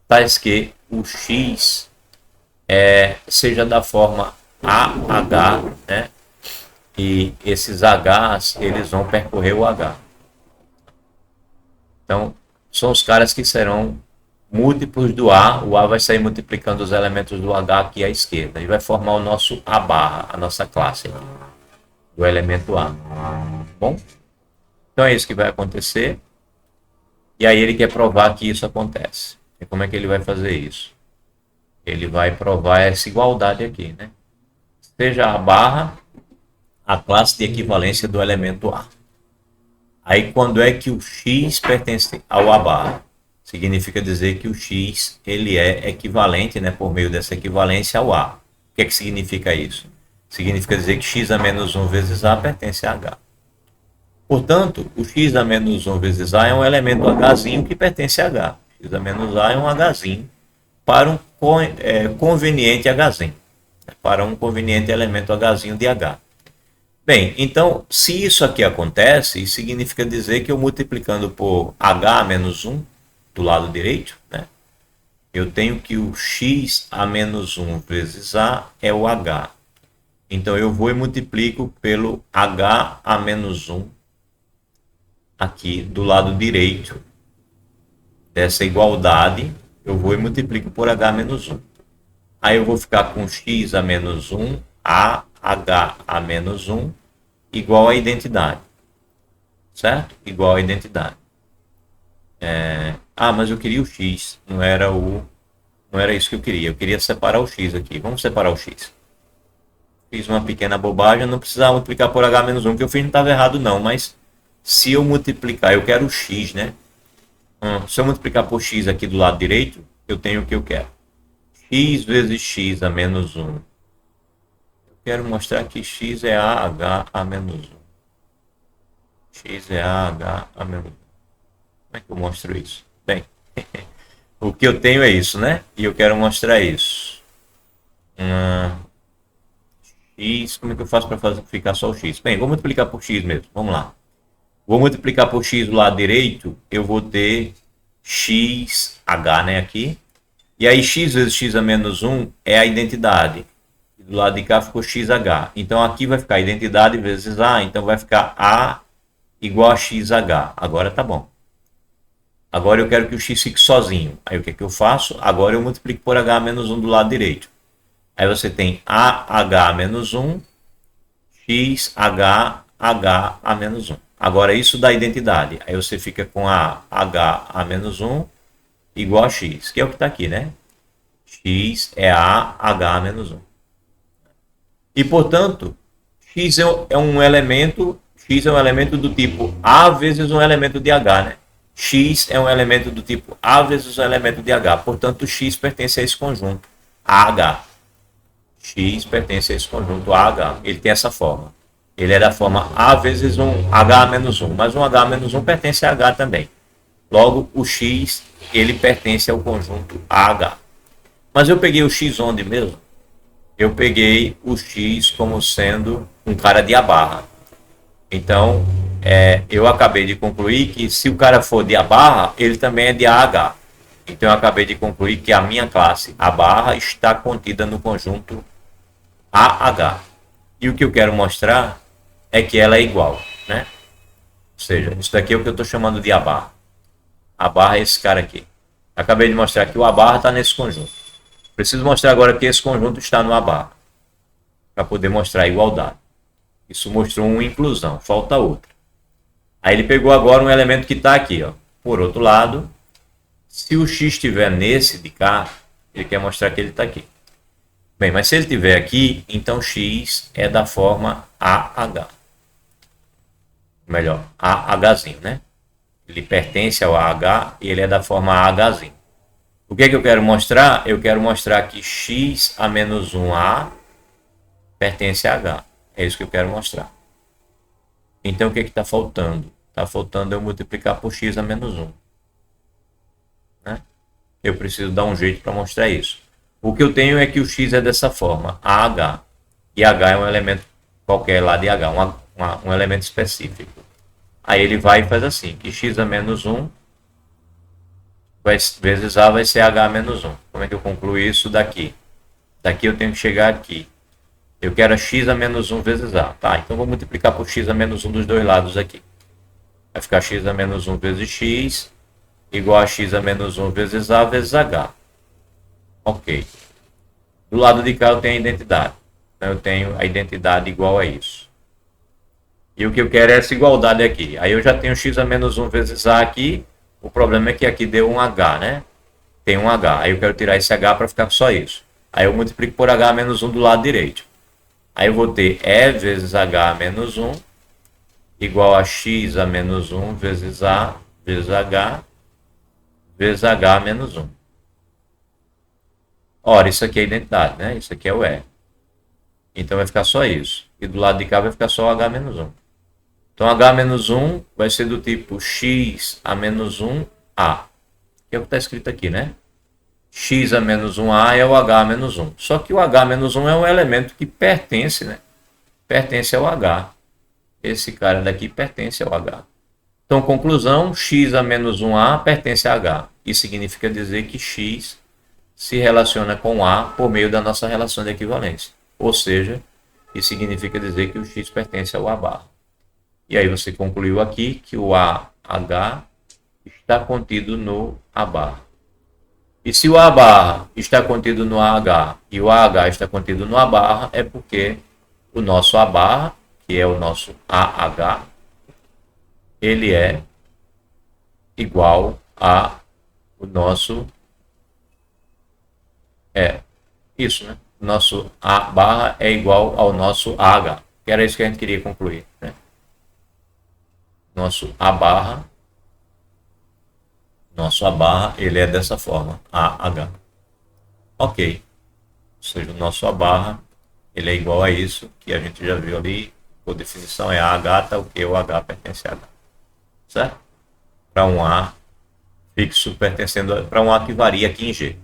tais que o X seja da forma AH, né? E esses H's, eles vão percorrer o H. Então, são os caras que serão múltiplos do A. O A vai sair multiplicando os elementos do H aqui à esquerda. E vai formar o nosso A barra, a nossa classe aqui, do elemento A. Bom? Então é isso que vai acontecer. E aí ele quer provar que isso acontece. E como é que ele vai fazer isso? Ele vai provar essa igualdade aqui, né? Seja A barra a classe de equivalência do elemento A. Aí quando é que o X pertence ao A barra? Significa dizer que o X ele é equivalente, né, por meio dessa equivalência ao A. O que é que significa isso? Significa dizer que X a menos 1 vezes A pertence a H. Portanto, o X a menos 1 vezes A é um elemento Hzinho que pertence a H. X a menos A é um Hzinho para um conveniente Hzinho. Para um conveniente elemento Hzinho de H. Bem, então, se isso aqui acontece, isso significa dizer que eu multiplicando por H menos 1, do lado direito, né, eu tenho que o X a menos 1 vezes A é o H. Então, eu vou e multiplico pelo H a menos 1, aqui do lado direito dessa igualdade, eu vou e multiplico por H menos 1. Aí eu vou ficar com X a menos 1, A H a menos 1 igual a identidade, certo? Igual a identidade. Mas eu queria o X, não era isso que eu queria separar o X aqui. Vamos separar o X. Fiz uma pequena bobagem, não precisava multiplicar por H menos 1, que eu fiz não estava errado não, mas se eu multiplicar, eu quero o X, né? Se eu multiplicar por X aqui do lado direito, eu tenho o que eu quero. X vezes X a menos 1. Quero mostrar que X é AH a menos 1. X é A, H, A menos 1. Como é que eu mostro isso? Bem, o que eu tenho é isso, né? E eu quero mostrar isso. X, como é que eu faço para ficar só o X? Bem, vou multiplicar por X mesmo, vamos lá. Vou multiplicar por X do lado direito, eu vou ter XH, né, aqui. E aí X vezes X a menos 1 é a identidade. E do lado de cá ficou XH. Então aqui vai ficar identidade vezes A, então vai ficar A igual a XH. Agora tá bom. Agora eu quero que o X fique sozinho. Aí o que é que eu faço? Agora eu multiplico por H menos 1 do lado direito. Aí você tem AH menos 1, XH, H a menos 1. Agora isso dá identidade. Aí você fica com a H a menos 1 igual a X, que é o que está aqui, né? X é a H a menos 1. E, portanto, X é um elemento do tipo A vezes um elemento de H, né? X é um elemento do tipo A vezes um elemento de H. Portanto, X pertence a esse conjunto AH. X pertence a esse conjunto AH. Ele tem essa forma. Ele é da forma A vezes um H menos 1. Mas um H menos 1 pertence a H também. Logo, o X, ele pertence ao conjunto AH. Mas eu peguei o X onde mesmo? Eu peguei o X como sendo um cara de A barra. Então, eu acabei de concluir que se o cara for de A barra, ele também é de AH. Então, eu acabei de concluir que a minha classe A barra está contida no conjunto AH. E o que eu quero mostrar é que ela é igual, né? Ou seja, isso daqui é o que eu estou chamando de A barra. A barra é esse cara aqui. Acabei de mostrar que o A barra está nesse conjunto. Preciso mostrar agora que esse conjunto está no A barra. Para poder mostrar a igualdade. Isso mostrou uma inclusão, falta outra. Aí ele pegou agora um elemento que está aqui. Ó. Por outro lado, se o X estiver nesse de cá, ele quer mostrar que ele está aqui. Bem, mas se ele estiver aqui, então X é da forma AH. Melhor, AHzinho, né? Ele pertence ao AH e ele é da forma AHzinho. O que é que eu quero mostrar? Eu quero mostrar que X a menos 1A pertence a H. É isso que eu quero mostrar. Então o que está faltando? Está faltando eu multiplicar por X a menos 1. Né? Eu preciso dar um jeito para mostrar isso. O que eu tenho é que o X é dessa forma, AH. E H é um elemento qualquer lá de H, um elemento específico. Aí ele vai e faz assim, que X a menos 1 vezes A vai ser H menos 1. Como é que eu concluo isso daqui? Daqui eu tenho que chegar aqui. Eu quero X a menos 1 vezes A. Tá, então vou multiplicar por X a menos 1 dos dois lados aqui. Vai ficar X a menos 1 vezes X igual a X a menos 1 vezes A vezes H. Ok. Do lado de cá eu tenho a identidade. Então eu tenho a identidade igual a isso. E o que eu quero é essa igualdade aqui. Aí eu já tenho X a menos 1 vezes A aqui. O problema é que aqui deu um H, né? Tem um H. Aí eu quero tirar esse H para ficar só isso. Aí eu multiplico por H menos 1 do lado direito. Aí eu vou ter E vezes H menos 1 igual a X a menos 1 vezes A vezes H menos 1. Ora, isso aqui é a identidade, né? Isso aqui é o E. Então vai ficar só isso. E do lado de cá vai ficar só o H menos 1. Então H menos 1 vai ser do tipo X a menos 1A. Que é o que está escrito aqui, né? X a menos 1A é o H menos 1. Só que o H menos 1 é um elemento que pertence, né? Pertence ao H. Esse cara daqui pertence ao H. Então, conclusão, X a menos 1A pertence a H. Isso significa dizer que X se relaciona com A por meio da nossa relação de equivalência. Ou seja, isso significa dizer que o X pertence ao A barra. E aí você concluiu aqui que o AH está contido no A barra. E se o A barra está contido no AH e o AH está contido no A barra, é porque o nosso A barra, que é o nosso AH, ele é igual a o nosso... isso, né? Nosso A barra é igual ao nosso AH. Que era isso que a gente queria concluir, né? Nosso A barra, ele é dessa forma, AH. Ok. Ou seja, o nosso A barra, ele é igual a isso, que a gente já viu ali, por definição é AH, tá o que o H pertence a H. certo? Para um A fixo pertencendo para um A que varia aqui em G.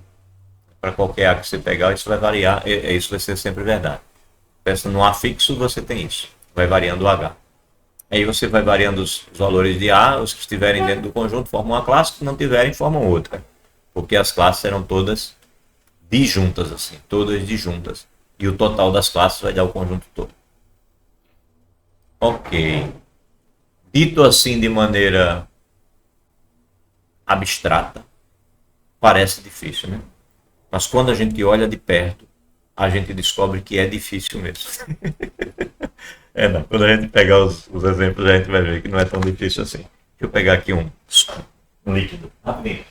Para qualquer A que você pegar, isso vai variar, isso vai ser sempre verdade. Pensa no A fixo, você tem isso. Vai variando o H. Aí você vai variando os valores de A, os que estiverem dentro do conjunto formam uma classe, que não tiverem formam outra. Porque as classes serão todas disjuntas, assim, todas disjuntas. E o total das classes vai dar o conjunto todo. Ok. Dito assim de maneira abstrata, parece difícil, né? Mas quando a gente olha de perto, a gente descobre que é difícil mesmo. Não. Quando a gente pegar os exemplos, a gente vai ver que não é tão difícil assim. Deixa eu pegar aqui um líquido. Rapidinho.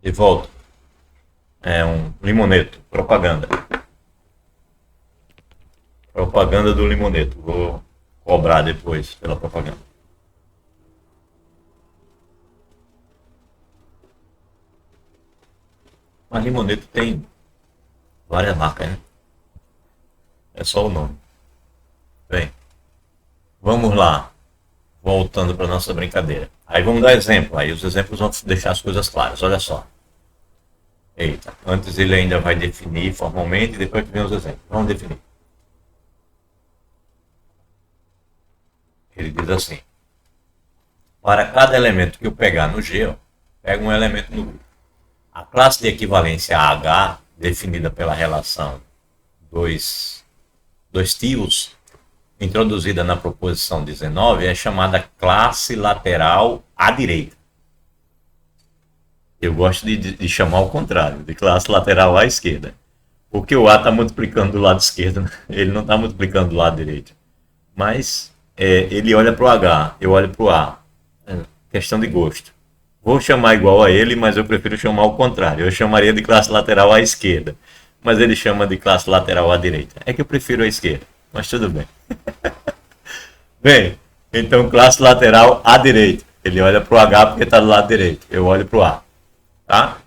De volta. É um limoneto. Propaganda. Propaganda do limoneto. Vou cobrar depois pela propaganda. Mas limoneto tem várias marcas, né? É só o nome. Bem, vamos lá. Voltando para nossa brincadeira. Aí vamos dar exemplo. Aí os exemplos vão deixar as coisas claras. Olha só. Eita, antes ele ainda vai definir formalmente e depois que vem os exemplos. Vamos definir. Ele diz assim: para cada elemento que eu pegar no G, ó, pega um elemento no grupo. A classe de equivalência H, definida pela relação dois tios, introduzida na proposição 19, é chamada classe lateral à direita. Eu gosto de chamar ao contrário, de classe lateral à esquerda. Porque o A está multiplicando do lado esquerdo, né? Ele não está multiplicando do lado direito. Mas ele olha para o H, eu olho para o A. Questão de gosto. Vou chamar igual a ele, mas eu prefiro chamar ao contrário. Eu chamaria de classe lateral à esquerda, mas ele chama de classe lateral à direita. É que eu prefiro a esquerda, mas tudo bem. Bem, então classe lateral à direita. Ele olha para o H porque está do lado direito. Eu olho para o A. Tá?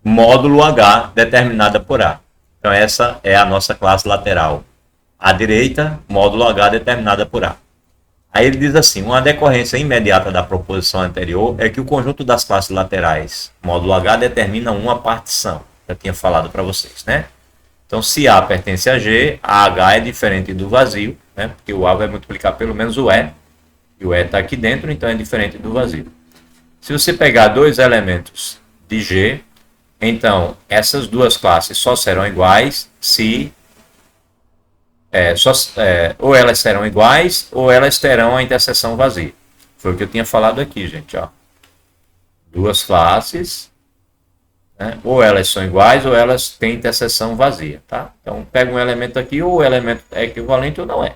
Módulo H determinada por A. Então essa é a nossa classe lateral à direita, módulo H determinada por A. Aí ele diz assim: uma decorrência imediata da proposição anterior é que o conjunto das classes laterais módulo H determina uma partição. Já tinha falado para vocês, né? Então, se A pertence a G, a H é diferente do vazio, né? Porque o A vai multiplicar pelo menos o E, e o E está aqui dentro, então é diferente do vazio. Se você pegar dois elementos de G, então essas duas classes só serão iguais se ou elas serão iguais ou elas terão a interseção vazia. Foi o que eu tinha falado aqui, gente. Ó. Duas classes, né? Ou elas são iguais ou elas têm interseção vazia. Tá? Então, pega um elemento aqui, ou o elemento é equivalente ou não é.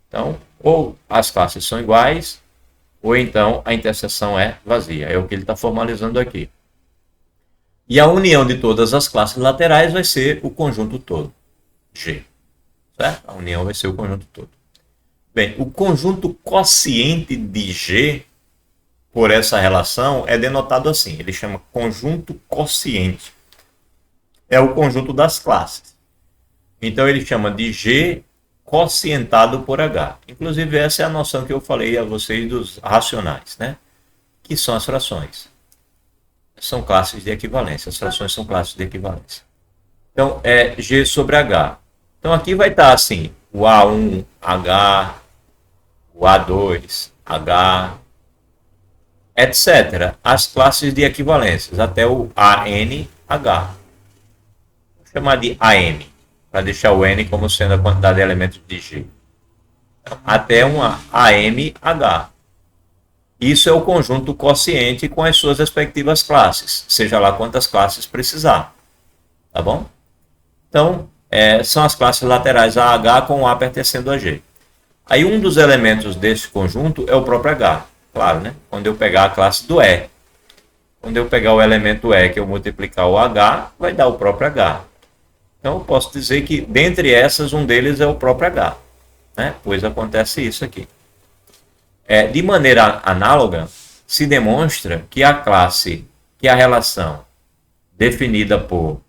Então, ou as classes são iguais, ou então a interseção é vazia. É o que ele está formalizando aqui. E a união de todas as classes laterais vai ser o conjunto todo, G. Certo? A união vai ser o conjunto todo. Bem, o conjunto quociente de G, por essa relação, é denotado assim. Ele chama conjunto quociente. É o conjunto das classes. Então, ele chama de G quocientado por H. Inclusive, essa é a noção que eu falei a vocês dos racionais, né? Que são as frações. São classes de equivalência. As frações são classes de equivalência. Então, é G sobre H. Então, aqui vai estar assim, o A1, H, o A2, H, etc. As classes de equivalências, até o AN, H. Vou chamar de AM, para deixar o N como sendo a quantidade de elementos de G. Até um AM, H. Isso é o conjunto quociente com as suas respectivas classes, seja lá quantas classes precisar. Tá bom? Então, são as classes laterais AH com A pertencendo a G. Aí um dos elementos desse conjunto é o próprio H. Claro, né? Quando eu pegar a classe do E. Quando eu pegar o elemento E que eu multiplicar o H, vai dar o próprio H. Então eu posso dizer que dentre essas, um deles é o próprio H. Né? Pois acontece isso aqui. De maneira análoga, se demonstra que a classe, que a relação definida por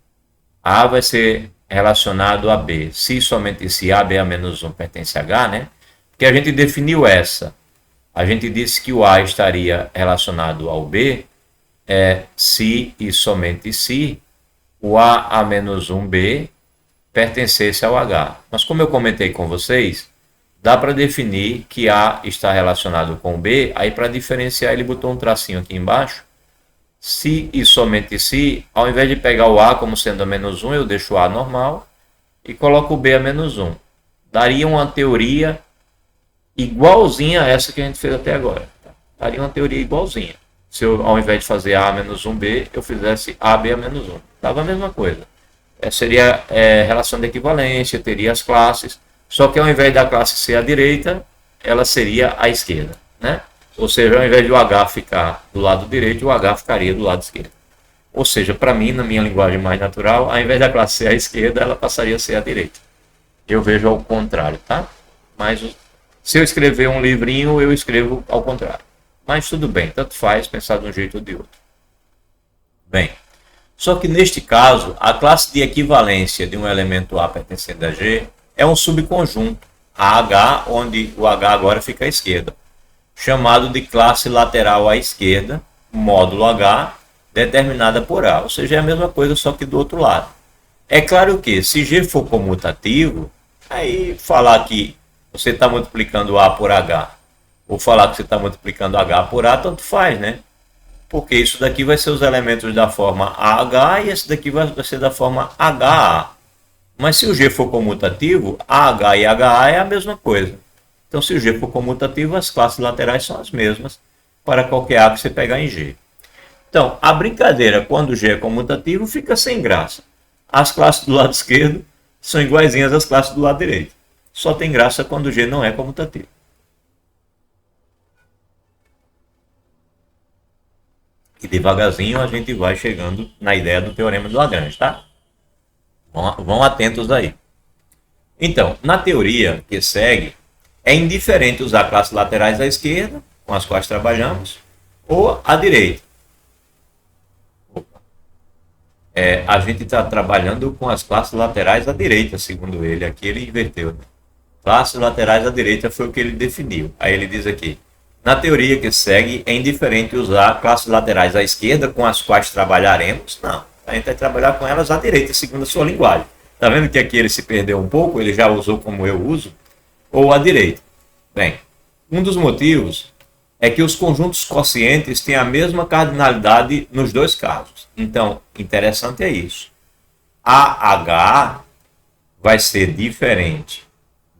A vai ser relacionado a B, se somente se A, B a menos 1 pertence a H, né? Porque a gente definiu essa. A gente disse que o A estaria relacionado ao B, se e somente se o A menos 1B pertencesse ao H. Mas como eu comentei com vocês, dá para definir que A está relacionado com B, aí para diferenciar ele botou um tracinho aqui embaixo, se e somente se, ao invés de pegar o A como sendo a menos 1, eu deixo o A normal e coloco o B a menos 1. Daria uma teoria igualzinha a essa que a gente fez até agora. Daria uma teoria igualzinha. Se eu, ao invés de fazer A menos 1B, eu fizesse AB a menos 1. Dava a mesma coisa. Seria relação de equivalência, teria as classes, só que ao invés da classe ser à direita, ela seria à esquerda, né? Ou seja, ao invés de o H ficar do lado direito, o H ficaria do lado esquerdo. Ou seja, para mim, na minha linguagem mais natural, ao invés da classe ser à esquerda, ela passaria a ser à direita. Eu vejo ao contrário, tá? Mas se eu escrever um livrinho, eu escrevo ao contrário. Mas tudo bem, tanto faz pensar de um jeito ou de outro. Bem, só que neste caso, a classe de equivalência de um elemento A pertencente a G é um subconjunto AH, onde o H agora fica à esquerda, chamado de classe lateral à esquerda, módulo H, determinada por A. Ou seja, é a mesma coisa, só que do outro lado. É claro que, se G for comutativo, aí falar que você está multiplicando A por H, ou falar que você está multiplicando H por A, tanto faz, né? Porque isso daqui vai ser os elementos da forma AH e esse daqui vai ser da forma HA. Mas se o G for comutativo, AH e HA é a mesma coisa. Então, se o G for comutativo, as classes laterais são as mesmas para qualquer A que você pegar em G. Então, a brincadeira quando o G é comutativo fica sem graça. As classes do lado esquerdo são iguaizinhas às classes do lado direito. Só tem graça quando o G não é comutativo. E devagarzinho a gente vai chegando na ideia do teorema de Lagrange, tá? Vão atentos aí. Então, na teoria que segue, é indiferente usar classes laterais à esquerda, com as quais trabalhamos, ou à direita. A gente está trabalhando com as classes laterais à direita, segundo ele. Aqui ele inverteu. Né? Classes laterais à direita foi o que ele definiu. Aí ele diz aqui, na teoria que segue, é indiferente usar classes laterais à esquerda, com as quais trabalharemos. Não, a gente vai trabalhar com elas à direita, segundo a sua linguagem. Está vendo que aqui ele se perdeu um pouco? Ele já usou como eu uso, ou à direita. Bem, um dos motivos é que os conjuntos quocientes têm a mesma cardinalidade nos dois casos. Então, interessante é isso. AH vai ser diferente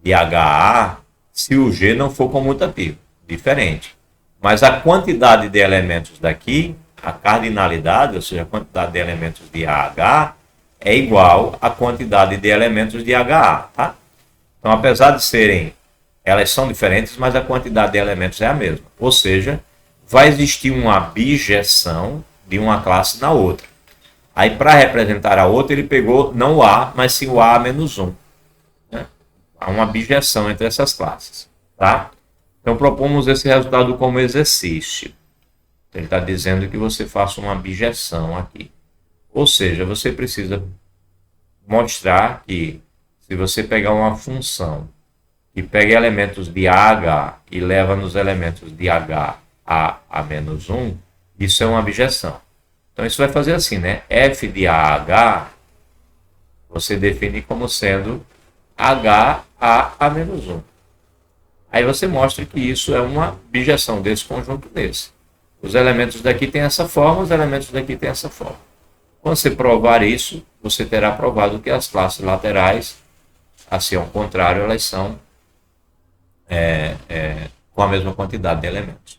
de HA se o G não for comutativo. Diferente. Mas a quantidade de elementos daqui, a cardinalidade, ou seja, a quantidade de elementos de AH, é igual à quantidade de elementos de HA. Tá? Então, apesar de serem, elas são diferentes, mas a quantidade de elementos é a mesma. Ou seja, vai existir uma bijeção de uma classe na outra. Aí, para representar a outra, ele pegou não o A, mas sim o A menos 1. Né? Há uma bijeção entre essas classes. Tá? Então, propomos esse resultado como exercício. Ele está dizendo que você faça uma bijeção aqui. Ou seja, você precisa mostrar que se você pegar uma função que pega elementos de AH e leva nos elementos de H a menos 1, isso é uma bijeção. Então, isso vai fazer assim, né? F de AH, você define como sendo H a menos 1. Aí você mostra que isso é uma bijeção desse conjunto desse. Os elementos daqui têm essa forma, os elementos daqui têm essa forma. Quando você provar isso, você terá provado que as classes laterais, assim ao contrário, elas são com a mesma quantidade de elementos.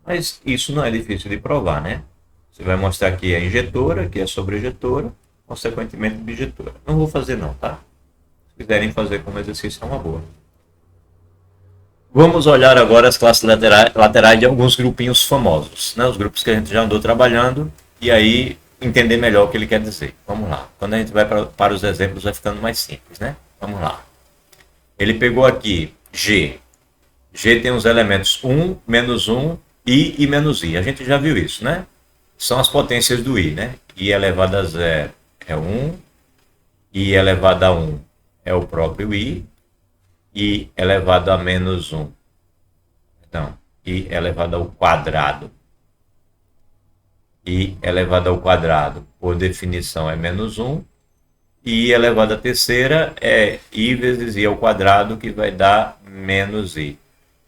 Mas isso não é difícil de provar, né? Você vai mostrar que é injetora, que é sobrejetora, consequentemente bijetora. Não vou fazer não, tá? Se quiserem fazer como exercício, é uma boa. Vamos olhar agora as classes laterais de alguns grupinhos famosos, né? Os grupos que a gente já andou trabalhando, e aí entender melhor o que ele quer dizer. Vamos lá. Quando a gente vai para os exemplos, vai ficando mais simples, né? Vamos lá. Ele pegou aqui G. G tem os elementos 1, menos 1, I e menos I. A gente já viu isso, né? São as potências do I, né? I elevado a 0 é 1, I elevado a 1 é o próprio I, I elevado a menos 1. Então, I elevado ao quadrado. I elevado ao quadrado, por definição, é menos 1. E I elevado à terceira é I vezes I ao quadrado, que vai dar menos I.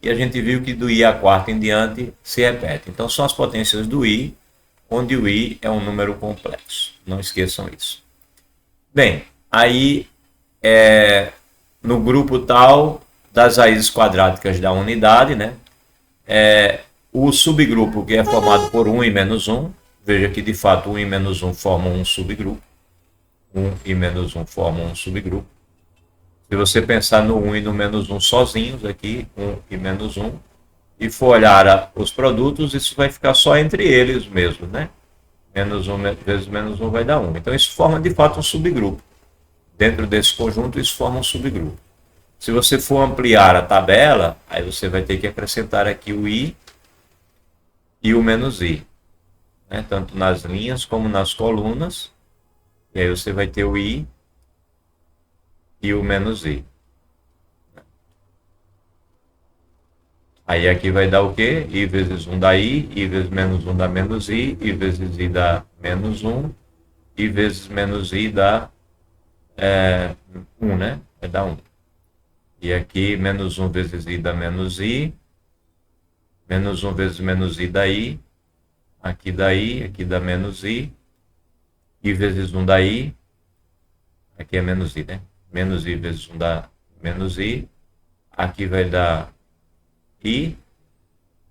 E a gente viu que do I à quarta em diante se repete. Então, são as potências do I, onde o I é um número complexo. Não esqueçam isso. Bem, aí no grupo tal das raízes quadráticas da unidade, né? O subgrupo que é formado por 1 e menos 1. Veja que de fato 1 e menos 1 formam um subgrupo. 1 e menos 1 formam um subgrupo. Se você pensar no 1 e no menos 1 sozinhos aqui, 1 e menos 1, e for olhar os produtos, isso vai ficar só entre eles mesmo, né? Menos 1 vezes menos 1 vai dar 1. Então isso forma de fato um subgrupo. Dentro desse conjunto, isso forma um subgrupo. Se você for ampliar a tabela, aí você vai ter que acrescentar aqui o I e o menos I, né? Tanto nas linhas como nas colunas. E aí você vai ter o I e o menos I. Aí aqui vai dar o quê? I vezes 1 dá I vezes menos 1 dá menos I vezes I dá menos 1, I vezes menos I dá 1, né? Vai dar 1. E aqui menos 1 vezes I dá menos I, menos 1 vezes menos I dá I, aqui dá menos I vezes 1 dá I, aqui é menos I, né? Menos I vezes 1 dá menos I, aqui vai dar I,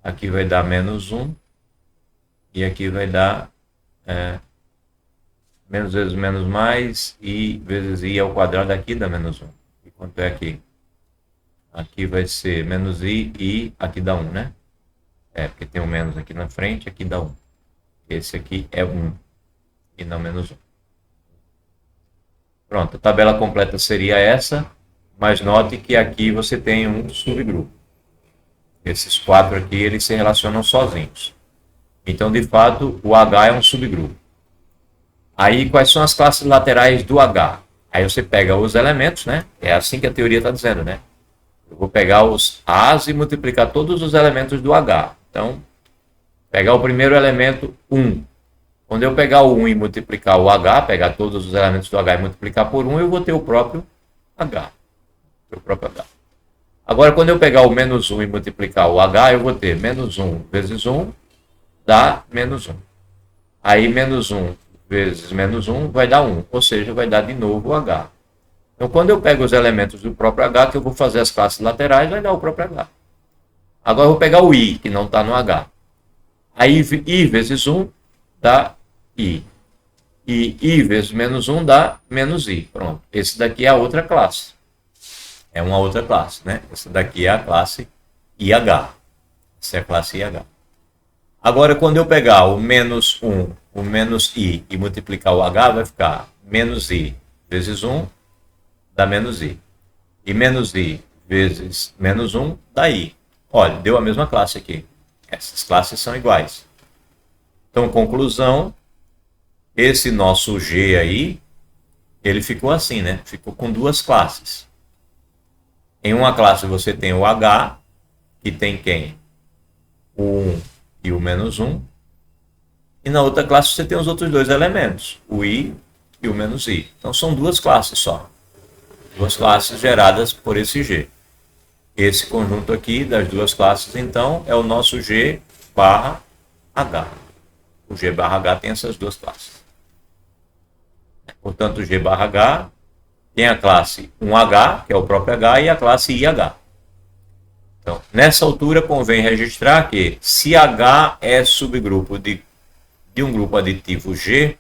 aqui vai dar menos 1, e aqui vai dar menos vezes menos mais, I vezes I ao quadrado, aqui dá menos 1. E quanto é aqui? Aqui vai ser menos I, aqui dá 1, né? Porque tem um menos aqui na frente, aqui dá 1. Esse aqui é 1, e não menos 1. Pronto, a tabela completa seria essa, mas note que aqui você tem um subgrupo. Esses 4 aqui, eles se relacionam sozinhos. Então, de fato, o H é um subgrupo. Aí, quais são as classes laterais do H? Aí você pega os elementos, né? É assim que a teoria está dizendo, né? Eu vou pegar os A's e multiplicar todos os elementos do H. Então, pegar o primeiro elemento, 1. Quando eu pegar o 1 e multiplicar o H, pegar todos os elementos do H e multiplicar por 1, eu vou ter o próprio H. Agora, quando eu pegar o menos 1 e multiplicar o H, eu vou ter menos 1 vezes 1 dá menos 1. Aí, menos 1 vezes menos 1 vai dar 1, ou seja, vai dar de novo o H. Então, quando eu pego os elementos do próprio H, que eu vou fazer as classes laterais, vai dar o próprio H. Agora, eu vou pegar o I, que não está no H. Aí, I vezes 1 dá I. E I vezes menos 1 dá menos I. Pronto. Esse daqui é a outra classe. É uma outra classe, né? Essa daqui é a classe IH. Essa é a classe IH. Agora, quando eu pegar o menos 1, o menos I e multiplicar o H, vai ficar menos I vezes 1 dá menos I. E menos I vezes menos 1 dá I. Olha, deu a mesma classe aqui. Essas classes são iguais. Então, conclusão, esse nosso G aí, ele ficou assim, né? Ficou com duas classes. Em uma classe você tem o H, que tem quem? O 1 e o menos 1. E na outra classe você tem os outros dois elementos, o I e o menos I. Então são duas classes só. Duas classes geradas por esse G. Esse conjunto aqui das duas classes, então, é o nosso G barra H. O G barra H tem essas duas classes. Portanto, o G barra H tem a classe 1H, que é o próprio H, e a classe IH. Então, nessa altura, convém registrar que se H é subgrupo de um grupo aditivo G,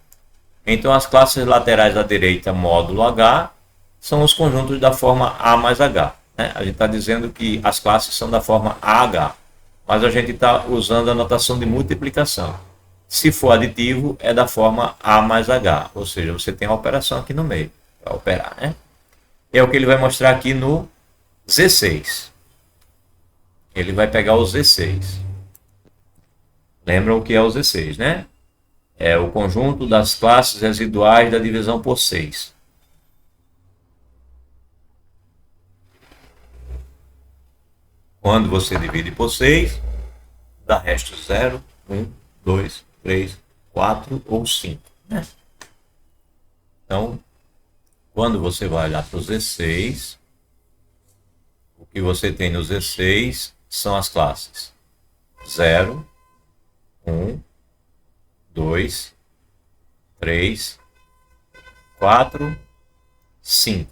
então as classes laterais da direita módulo H são os conjuntos da forma A mais H. né? A gente está dizendo que as classes são da forma AH, mas a gente está usando a notação de multiplicação. Se for aditivo, é da forma A mais H, ou seja, você tem a operação aqui no meio, para operar, né? É o que ele vai mostrar aqui no Z6. Ele vai pegar o Z6. Lembram o que é o Z6, né? É o conjunto das classes residuais da divisão por 6. Quando você divide por 6, dá resto 0, 1, 2, 3, 4 ou 5. Né? Então, quando você vai olhar para o Z6, o que você tem no Z6 são as classes 0, 1, 2, 3, 4, 5.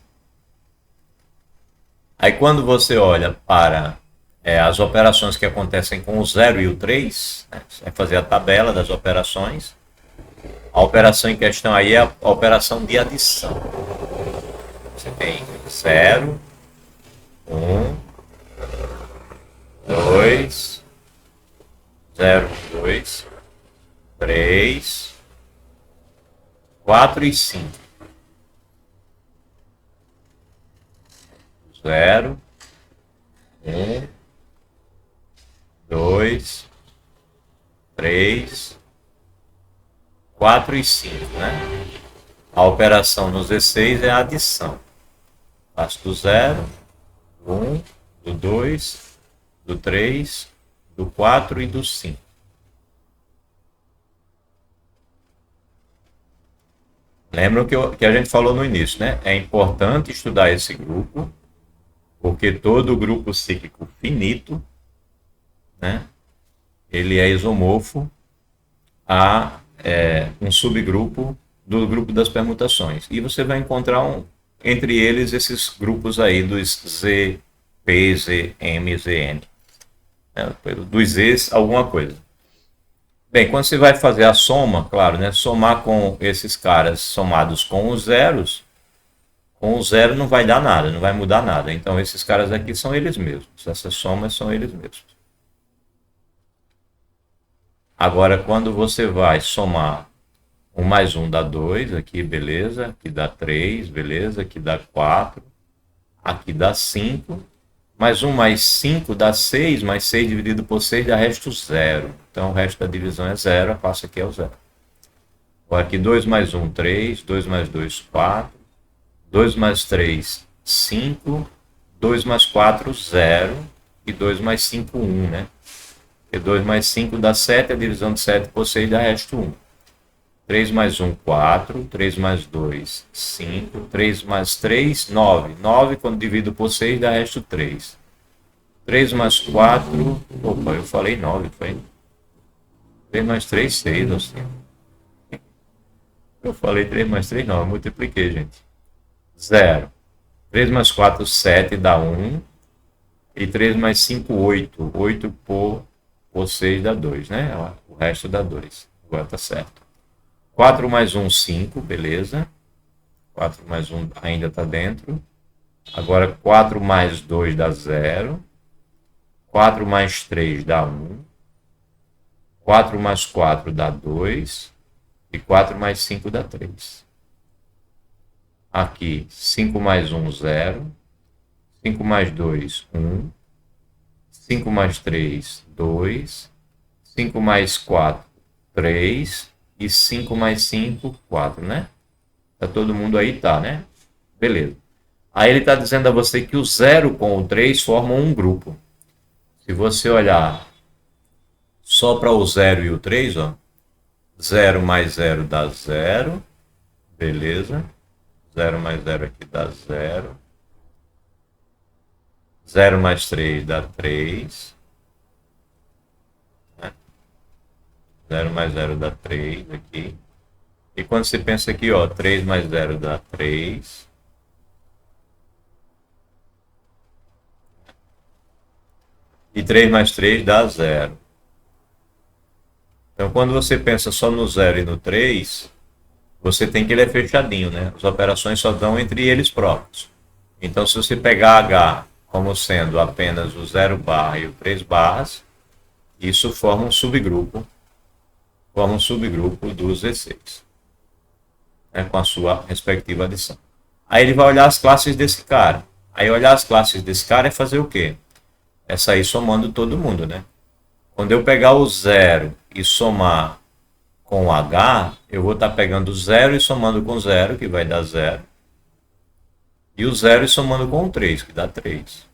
Aí quando você olha para as operações que acontecem com o 0 e o 3, né, você vai fazer a tabela das operações. A operação em questão aí é a operação de adição. Você tem 0, 1, 2, 0, 2, 3, 4 e 5. 0, 1, 2, 3, 4 e 5, né? A operação no Z6 é a adição. Faço do 0, do 1, do 2, do 3, do 4 e do 5. Lembram que a gente falou no início, né? É importante estudar esse grupo, porque todo grupo cíclico finito, né, ele é isomorfo a um subgrupo do grupo das permutações. E você vai encontrar entre eles esses grupos aí dos Z, P, Z, M, Z, N. Né, dos Zs, alguma coisa. Bem, quando você vai fazer a soma, claro, né, somar com esses caras somados com os zeros, com o 0 não vai dar nada, não vai mudar nada. Então, esses caras aqui são eles mesmos. Essas somas são eles mesmos. Agora, quando você vai somar 1 mais 1 dá 2, aqui, beleza. Aqui dá 3, beleza. Aqui dá 4. Aqui dá 5. Mais 1 mais 5 dá 6, mais 6 dividido por 6 dá resto 0. Então, o resto da divisão é 0, a classe aqui é o 0. Agora, aqui 2 mais 1, 3. 2 mais 2, 4. 2 mais 3, 5, 2 mais 4, 0, e 2 mais 5, 1, né? Porque 2 mais 5 dá 7, a divisão de 7 por 6 dá resto 1. 3 mais 1, 4, 3 mais 2, 5, 3 mais 3, 9. 9, quando divido por 6, dá resto 3. 3 mais 4, opa, eu falei 9, foi? 3 mais 3, 6, assim. Eu falei 3 mais 3, 9, eu multipliquei, gente. 0. 3 mais 4, 7 dá 1. E 3 mais 5, 8. 8 por 6 dá 2, né? O resto dá 2. Agora tá certo. 4 mais 1, 5, beleza. 4 mais 1 ainda está dentro. Agora 4 mais 2 dá 0. 4 mais 3 dá 1. 4 mais 4 dá 2. E 4 mais 5 dá 3. Aqui, 5 mais 1, 0. 5 mais 2, 1. 5 mais 3, 2. 5 mais 4, 3. E 5 mais 5, 4, né? Tá todo mundo aí? Tá, né? Beleza. Aí ele está dizendo a você que o 0 com o 3 formam um grupo. Se você olhar só para o 0 e o 3, ó. 0 mais 0 dá 0. Beleza. 0 mais 0 aqui dá 0. 0 mais 3 dá 3. 0 mais 0 dá 3 aqui. E quando você pensa aqui, ó, 3 mais 0 dá 3. E 3 mais 3 dá 0. Então, quando você pensa só no 0 e no 3, você tem que ele é fechadinho, né? As operações só dão entre eles próprios. Então, se você pegar H como sendo apenas o 0 barra e o 3 barras, isso forma um subgrupo dos V6, né, com a sua respectiva adição. Aí ele vai olhar as classes desse cara. Aí olhar as classes desse cara é fazer o quê? É sair somando todo mundo, né? Quando eu pegar o 0 e somar com o H, eu vou estar pegando o 0 e somando com 0, que vai dar 0. E o 0 e somando com o 3, que dá 3.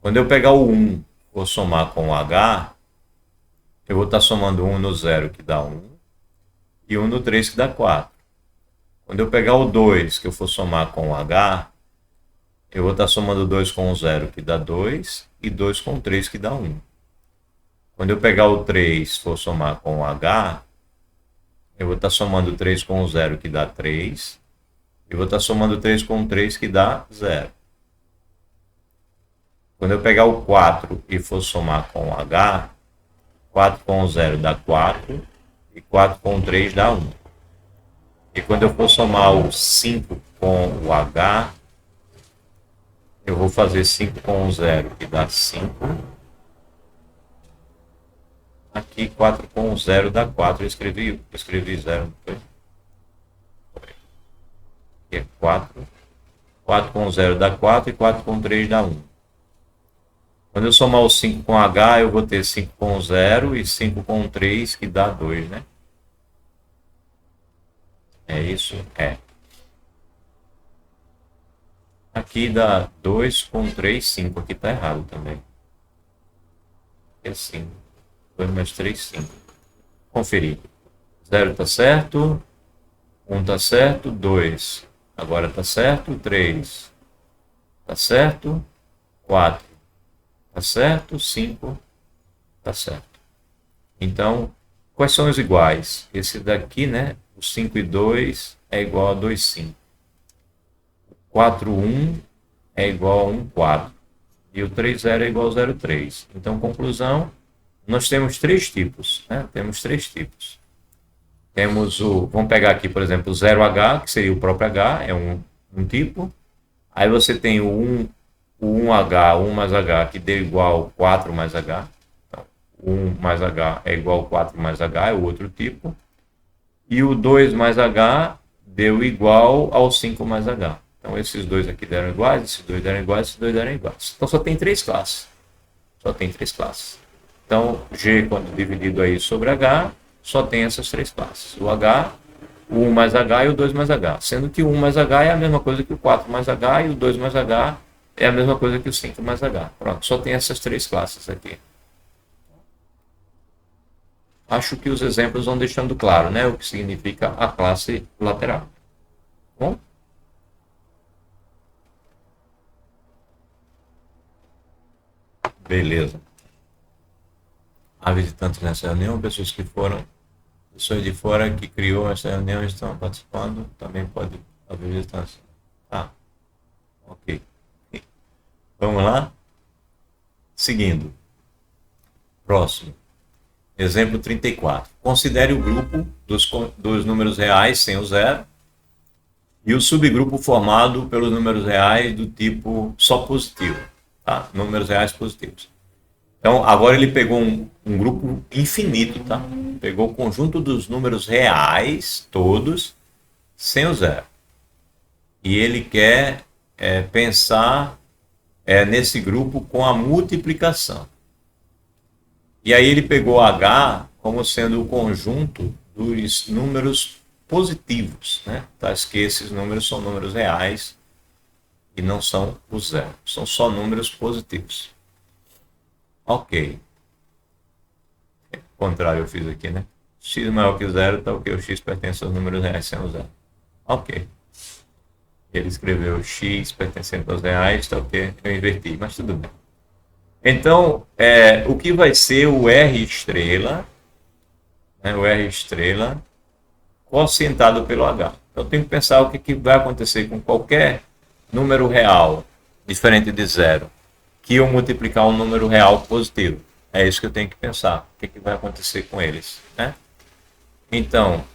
Quando eu pegar o 1 e for somar com o H, eu vou estar somando 1 no 0, que dá 1, e 1 no 3, que dá 4. Quando eu pegar o 2, que eu for somar com o H, eu vou estar somando 2 com o 0, que dá 2, e 2 com o 3, que dá 1. Quando eu pegar o 3 e for somar com o H, eu vou estar somando 3 com o 0, que dá 3, e vou estar somando 3 com o 3, que dá 0. Quando eu pegar o 4 e for somar com o H, 4 com o 0 dá 4, e 4 com o 3 dá 1. E quando eu for somar o 5 com o H, eu vou fazer 5 com o 0, que dá 5. Aqui 4 com o 0 dá 4. Eu escrevi 0, não foi? Aqui é 4. 4 com o 0 dá 4 e 4 com o 3 dá 1. Quando eu somar o 5 com H, eu vou ter 5 com o 0 e 5 com o 3, que dá 2, né? É isso? É. Aqui dá 2 com 3, 5. Aqui tá errado também. É 5. 2 mais 3, 5. Conferir. 0 tá certo. 1 tá certo. 2. Agora tá certo. 3. Tá certo. 4. Tá certo. 5. Tá certo. Então, quais são os iguais? Esse daqui, né? O 5 e 2 é igual a 2, 5. 4, 1 é igual a 1, 4. E o 3, 0 é igual a 0, 3. Então, conclusão, nós temos três tipos, né? Temos três tipos. Temos o, vamos pegar aqui, por exemplo, o 0H, que seria o próprio H, é um tipo. Aí você tem o 1H, 1 mais H, que deu igual a 4 mais H. Então, 1 mais H é igual a 4 mais H, é o outro tipo. E o 2 mais H deu igual ao 5 mais H. Então, esses dois aqui deram iguais, esses dois deram iguais, esses dois deram iguais. Então, só tem três classes. Só tem três classes. Então, G, quando dividido aí sobre H, só tem essas três classes. O H, o 1 mais H e o 2 mais H. Sendo que o 1 mais H é a mesma coisa que o 4 mais H e o 2 mais H é a mesma coisa que o 5 mais H. Pronto, só tem essas três classes aqui. Acho que os exemplos vão deixando claro, né, o que significa a classe lateral. Bom? Beleza. Há visitantes nessa reunião, pessoas que foram, pessoas de fora que criou essa reunião estão participando, também pode haver visitantes. Ah, ok. Vamos lá? Seguindo. Próximo. Exemplo 34. Considere o grupo dos números reais sem o zero e o subgrupo formado pelos números reais do tipo só positivo. Tá? Números reais positivos. Então, agora ele pegou um grupo infinito, tá? Pegou o conjunto dos números reais, todos, sem o zero. E ele quer pensar nesse grupo com a multiplicação. E aí ele pegou H como sendo o conjunto dos números positivos, né? Tá? Que esses números são números reais e não são o zero. São só números positivos. Ok. O contrário eu fiz aqui, né? X maior que zero, tá ok. O X pertence aos números reais sem o zero. Ok. Ele escreveu X pertencente aos reais, tá ok. Eu inverti, mas tudo bem. Então, o que vai ser o R estrela, né? O R estrela, quocientado pelo H. Então, eu tenho que pensar o que vai acontecer com qualquer número real, diferente de zero, que eu multiplicar um número real positivo. É isso que eu tenho que pensar. O que vai acontecer com eles, né? Então,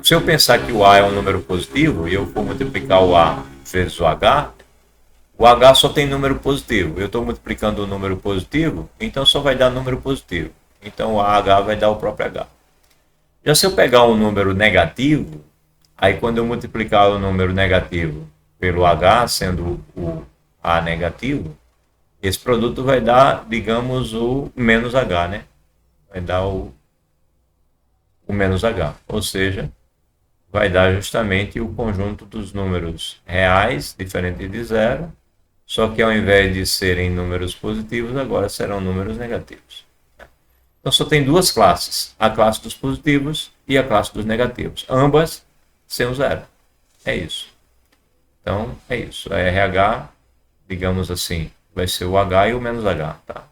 se eu pensar que o A é um número positivo e eu for multiplicar o A vezes o H, O H só tem número positivo. Eu estou multiplicando o número positivo, então só vai dar número positivo. Então o AH vai dar o próprio H. Já se eu pegar um número negativo, aí quando eu multiplicar o número negativo pelo H, sendo o A negativo, esse produto vai dar, digamos, o menos H, né? Vai dar o menos H. Ou seja, vai dar justamente o conjunto dos números reais, diferente de zero, só que ao invés de serem números positivos, agora serão números negativos. Então só tem duas classes, a classe dos positivos e a classe dos negativos, ambas sem o zero. É isso. Então é isso. A RH, digamos assim, vai ser o H e o menos H. Tá?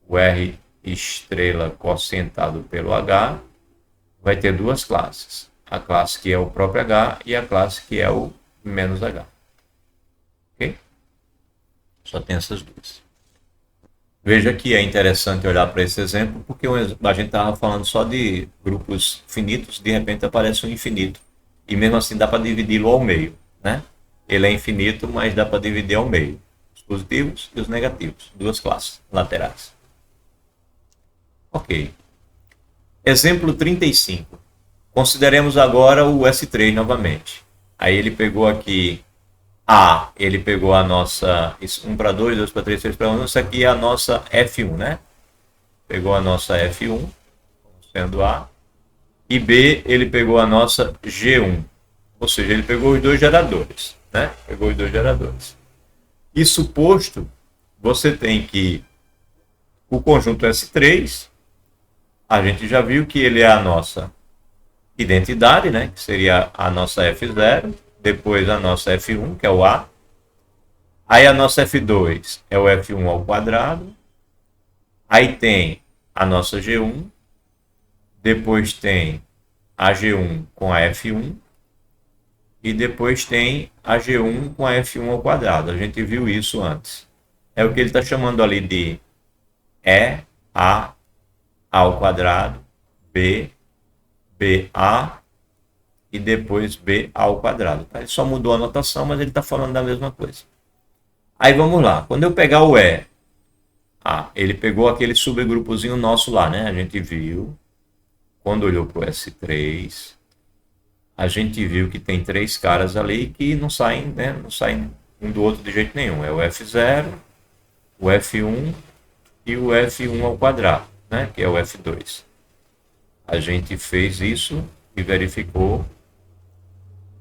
O R estrela quocientado pelo H vai ter duas classes. A classe que é o próprio H e a classe que é o menos H. Ok? Só tem essas duas. Veja que é interessante olhar para esse exemplo, porque a gente estava falando só de grupos finitos, de repente aparece um infinito. E mesmo assim dá para dividi-lo ao meio. Né? Ele é infinito, mas dá para dividir ao meio. Os positivos e os negativos. Duas classes laterais. Ok. Exemplo 35. Consideremos agora o S3 novamente. Aí ele pegou aqui A, ele pegou a nossa 1 para 2, 2 para 3, 3 para 1. Isso aqui é a nossa F1, né? Pegou a nossa F1, sendo A. E B, ele pegou a nossa G1. Ou seja, ele pegou os dois geradores, né? Pegou os dois geradores. Isso posto, você tem que o conjunto S3, a gente já viu que ele é a nossa identidade, né? Que seria a nossa F0, depois a nossa F1, que é o A. Aí a nossa F2 é o F1 ao quadrado. Aí tem a nossa G1. Depois tem a G1 com a F1. E depois tem a G1 com a F1 ao quadrado. A gente viu isso antes. É o que ele está chamando ali de A ao quadrado, B, BA e depois B ao quadrado. Ele só mudou a notação, mas ele está falando da mesma coisa. Aí vamos lá. Quando eu pegar o E, ele pegou aquele subgrupozinho nosso lá, né? A gente viu, quando olhou para o S3, a gente viu que tem três caras ali que não saem, né? Não saem um do outro de jeito nenhum. É o F0, o F1 e o F1 ao quadrado, né? Que é o F2. A gente fez isso e verificou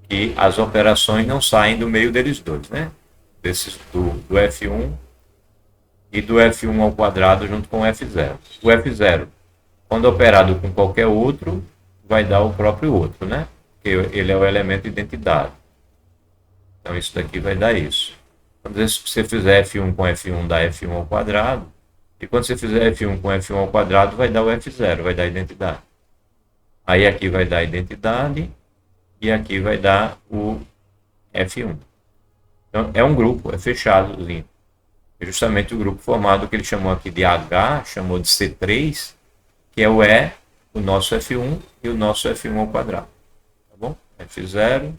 que as operações não saem do meio deles dois, né? Do F1 e do F1 ao quadrado junto com o F0. O F0, quando operado com qualquer outro, vai dar o próprio outro, né? Porque ele é o elemento de identidade. Então isso daqui vai dar isso. Quando você fizer F1 com F1, dá F1 ao quadrado. E quando você fizer F1 com F1 ao quadrado, vai dar o F0, vai dar a identidade. Aí aqui vai dar a identidade e aqui vai dar o F1. Então é um grupo, é fechadozinho. É justamente o grupo formado que ele chamou aqui de H, chamou de C3, que é o E, o nosso F1 e o nosso F1 ao quadrado. Tá bom? F0,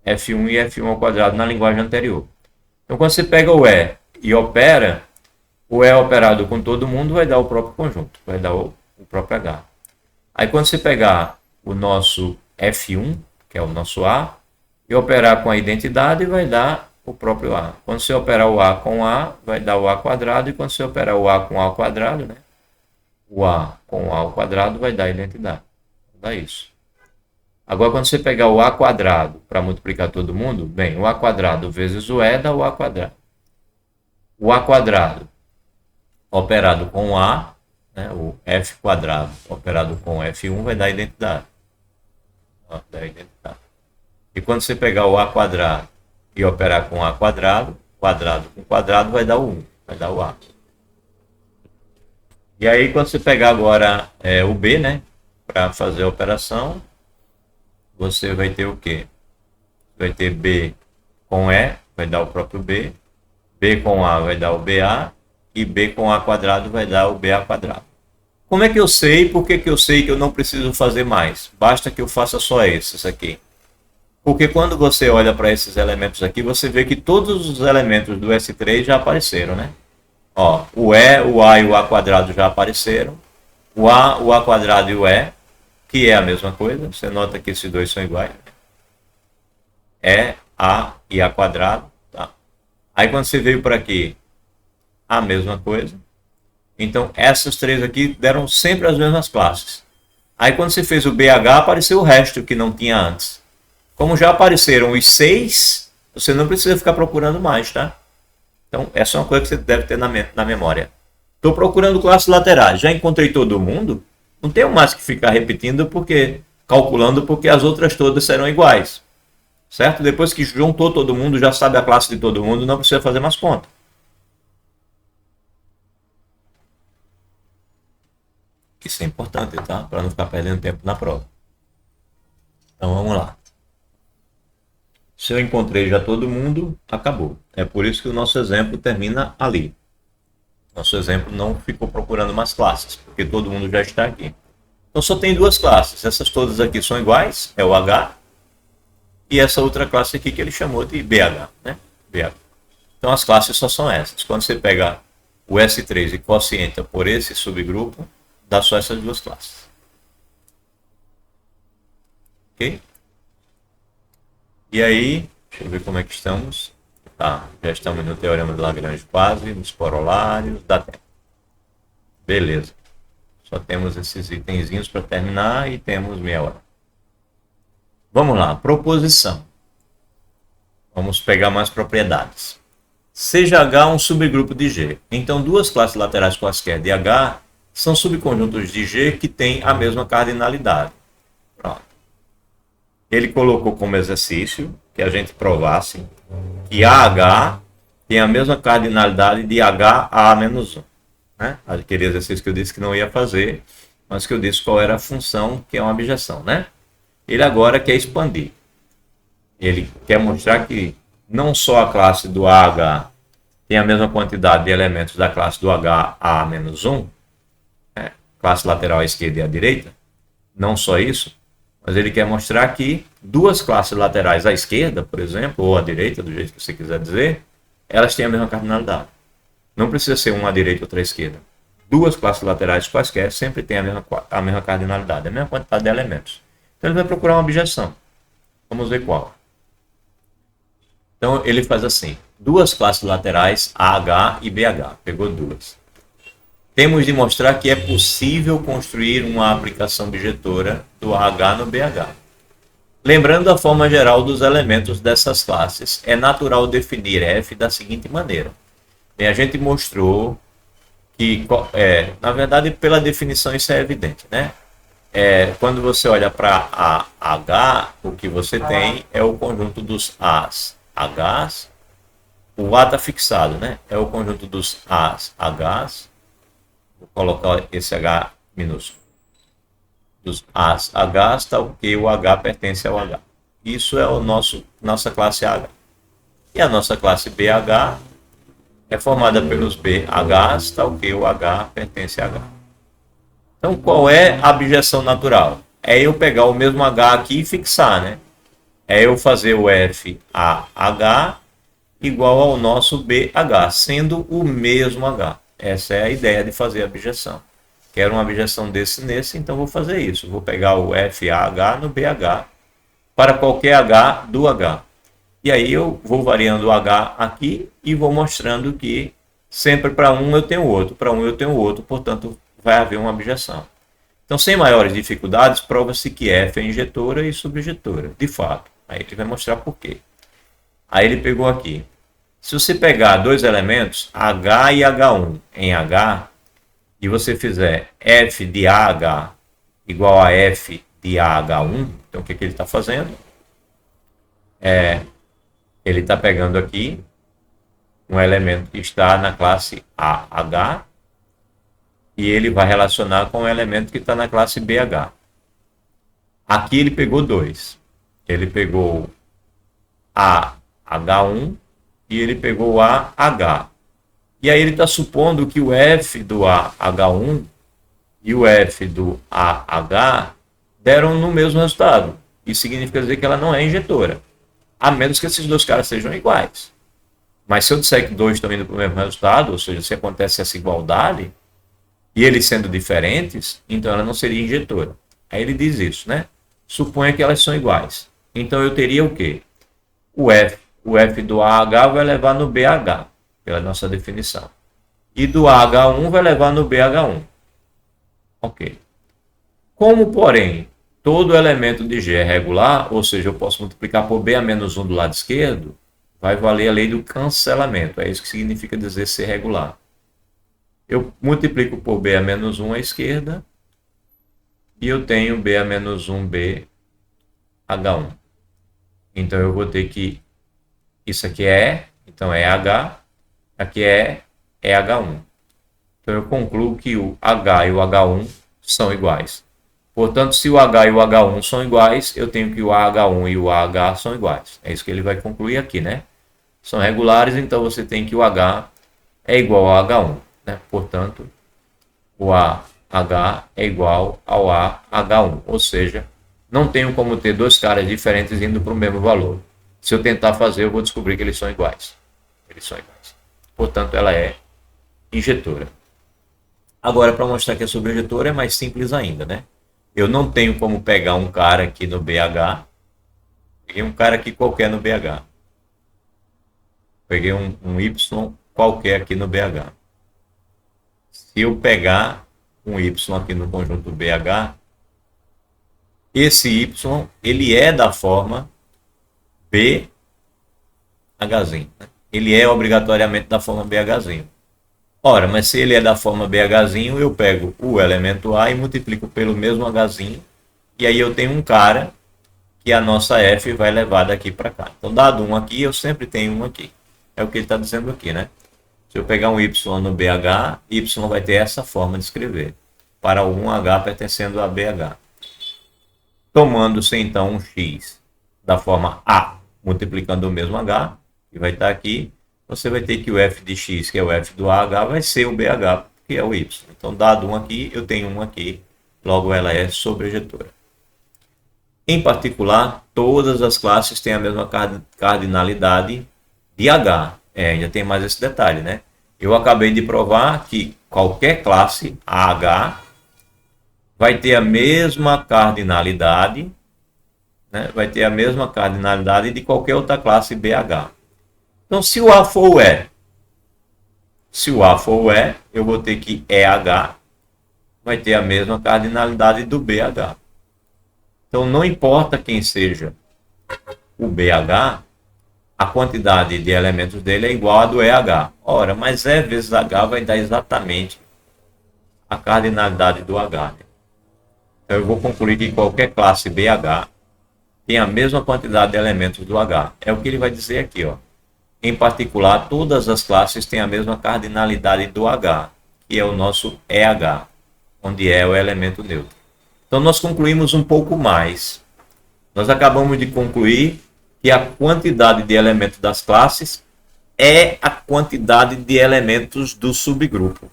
F1 e F1 ao quadrado na linguagem anterior. Então quando você pega o E e opera, o E operado com todo mundo vai dar o próprio conjunto, vai dar o próprio H. Aí quando você pegar o nosso F1, que é o nosso A, e operar com a identidade, vai dar o próprio A. Quando você operar o A com A, vai dar o A quadrado, e quando você operar o A com A ao quadrado, né? O A com o A ao quadrado vai dar a identidade. Vai dar isso. Agora, quando você pegar o A quadrado para multiplicar todo mundo, bem, o A quadrado vezes o E dá o A quadrado. O A quadrado operado com o A, né, o F quadrado operado com F1 vai dar identidade. Dá identidade. E quando você pegar o A quadrado e operar com A quadrado, quadrado com quadrado vai dar o 1, vai dar o A. E aí quando você pegar agora o B, né, para fazer a operação, você vai ter o quê? Vai ter B com E, vai dar o próprio B, B com A vai dar o BA, e B com A quadrado vai dar o BA quadrado. Como é que eu sei? Por que eu sei que eu não preciso fazer mais? Basta que eu faça só esses aqui. Porque quando você olha para esses elementos aqui, você vê que todos os elementos do S3 já apareceram, né? Ó, o E, o A e o A quadrado já apareceram. O A quadrado e o E, que é a mesma coisa. Você nota que esses dois são iguais. E, A e A quadrado. Tá? Aí quando você veio para aqui, a mesma coisa. Então essas três aqui deram sempre as mesmas classes. Aí quando você fez o BH, apareceu o resto que não tinha antes. Como já apareceram os 6, você não precisa ficar procurando mais, tá? Então essa é uma coisa que você deve ter na memória. Estou procurando classes laterais. Já encontrei todo mundo? Não tenho mais que ficar repetindo calculando porque as outras todas serão iguais. Certo? Depois que juntou todo mundo, já sabe a classe de todo mundo, não precisa fazer mais conta. Isso é importante, tá? Para não ficar perdendo tempo na prova. Então vamos lá. Se eu encontrei já todo mundo, acabou. É por isso que o nosso exemplo termina ali. Nosso exemplo não ficou procurando mais classes, porque todo mundo já está aqui. Então só tem duas classes. Essas todas aqui são iguais, é o H. E essa outra classe aqui que ele chamou de BH, né? BH. Então as classes só são essas. Quando você pega o S3 e quocienta por esse subgrupo, dá só essas duas classes. Ok? E aí, deixa eu ver como é que estamos. Tá, já estamos no Teorema de Lagrange quase, nos corolários, dá tempo. Beleza. Só temos esses itenzinhos para terminar e temos meia hora. Vamos lá, proposição. Vamos pegar mais propriedades. Seja H um subgrupo de G. Então, duas classes laterais quaisquer de H são subconjuntos de G que têm a mesma cardinalidade. Pronto. Ele colocou como exercício que a gente provasse que AH tem a mesma cardinalidade de HA-1. Né? Aquele exercício que eu disse que não ia fazer, mas que eu disse qual era a função, que é uma abjeção. Né? Ele agora quer expandir. Ele quer mostrar que não só a classe do AH tem a mesma quantidade de elementos da classe do HA-1, né? Classe lateral à esquerda e à direita, não só isso, mas ele quer mostrar que duas classes laterais à esquerda, por exemplo, ou à direita, do jeito que você quiser dizer, elas têm a mesma cardinalidade. Não precisa ser uma à direita e outra à esquerda. Duas classes laterais quaisquer sempre têm a mesma cardinalidade, a mesma quantidade de elementos. Então ele vai procurar uma objeção. Vamos ver qual. Então ele faz assim, duas classes laterais AH e BH, pegou duas. Temos de mostrar que é possível construir uma aplicação bijetora do AH no BH. Lembrando a forma geral dos elementos dessas classes, é natural definir F da seguinte maneira. Bem, a gente mostrou que, na verdade, pela definição isso é evidente, né? Quando você olha para H, o que você tem é o conjunto dos As, Hs. O A está fixado, né? É o conjunto dos As, Hs. Vou colocar esse H minúsculo. Dos As, Hs, tal que o H pertence ao H. Isso é nossa classe H. E a nossa classe BH é formada pelos BHs, tal que o H pertence a H. Então, qual é a abjeção natural? É eu pegar o mesmo H aqui e fixar, né? É eu fazer o FAH igual ao nosso BH, sendo o mesmo H. Essa é a ideia de fazer a abjeção. Quero uma abjeção nesse, então vou fazer isso. Vou pegar o FAH no BH para qualquer H do H. E aí eu vou variando o H aqui e vou mostrando que sempre para um eu tenho outro, para um eu tenho outro, portanto vai haver uma abjeção. Então, sem maiores dificuldades, prova-se que F é injetora e subjetora, de fato. Aí ele vai mostrar por quê. Aí ele pegou aqui. Se você pegar dois elementos, H e H1 em H, e você fizer F de AH igual a F de AH1, então o que ele está fazendo? Ele está pegando aqui um elemento que está na classe AH e ele vai relacionar com o elemento que está na classe BH. Aqui ele pegou dois. Ele pegou AH1 e ele pegou AH. E aí ele está supondo que o F do AH1 e o F do AH deram no mesmo resultado. Isso significa dizer que ela não é injetora, a menos que esses dois caras sejam iguais. Mas se eu disser que dois estão indo para o mesmo resultado, ou seja, se acontece essa igualdade, e eles sendo diferentes, então ela não seria injetora. Aí ele diz isso, né? Suponha que elas são iguais. Então eu teria o quê? O F do AH vai levar no BH, pela nossa definição. E do AH1 vai levar no BH1. Ok. Como, porém, todo elemento de G é regular, ou seja, eu posso multiplicar por B a menos 1 do lado esquerdo, vai valer a lei do cancelamento. É isso que significa dizer ser regular. Eu multiplico por B a menos 1 à esquerda e eu tenho B a menos 1 B H1. Então eu vou ter que isso aqui é E, então é H, aqui é H1. Então eu concluo que o H e o H1 são iguais. Portanto, se o H e o H1 são iguais, eu tenho que o AH1 e o AH são iguais. É isso que ele vai concluir aqui, né? São regulares, então você tem que o H é igual ao H1, né? Portanto, o AH é igual ao AH1, ou seja, não tenho como ter dois caras diferentes indo para o mesmo valor. Se eu tentar fazer, eu vou descobrir que eles são iguais. Eles são iguais. Portanto, ela é injetora. Agora, para mostrar que é sobreinjetora, é mais simples ainda, né? Eu não tenho como pegar um cara aqui no BH, peguei um cara aqui qualquer no BH. Peguei um Y qualquer aqui no BH. Se eu pegar um Y aqui no conjunto BH, esse Y, ele é da forma BHzinho. Né? Ele é obrigatoriamente da forma BHzinho. Ora, mas se ele é da forma BHzinho, eu pego o elemento A e multiplico pelo mesmo Hzinho, e aí eu tenho um cara que a nossa F vai levar daqui para cá. Então, dado um aqui, eu sempre tenho um aqui. É o que ele está dizendo aqui, né? Se eu pegar um Y no BH, Y vai ter essa forma de escrever, para um H pertencendo a BH. Tomando-se então um X da forma A, multiplicando o mesmo H, que vai estar aqui, você vai ter que o F de X, que é o F do AH, vai ser o BH, que é o Y. Então, dado um aqui, eu tenho um aqui, logo ela é sobreinjetora. Em particular, todas as classes têm a mesma cardinalidade de H. Ainda tem mais esse detalhe, né? Eu acabei de provar que qualquer classe AH vai ter a mesma cardinalidade, né? Vai ter a mesma cardinalidade de qualquer outra classe BH. Então, se o A for o E, eu vou ter que EH vai ter a mesma cardinalidade do BH. Então, não importa quem seja o BH, a quantidade de elementos dele é igual a do EH. Ora, mas E vezes H vai dar exatamente a cardinalidade do H. Né? Então, eu vou concluir que qualquer classe BH tem a mesma quantidade de elementos do H. É o que ele vai dizer aqui, ó. Em particular, todas as classes têm a mesma cardinalidade do H, que é o nosso EH, onde é o elemento neutro. Então, nós concluímos um pouco mais. Nós acabamos de concluir que a quantidade de elementos das classes é a quantidade de elementos do subgrupo.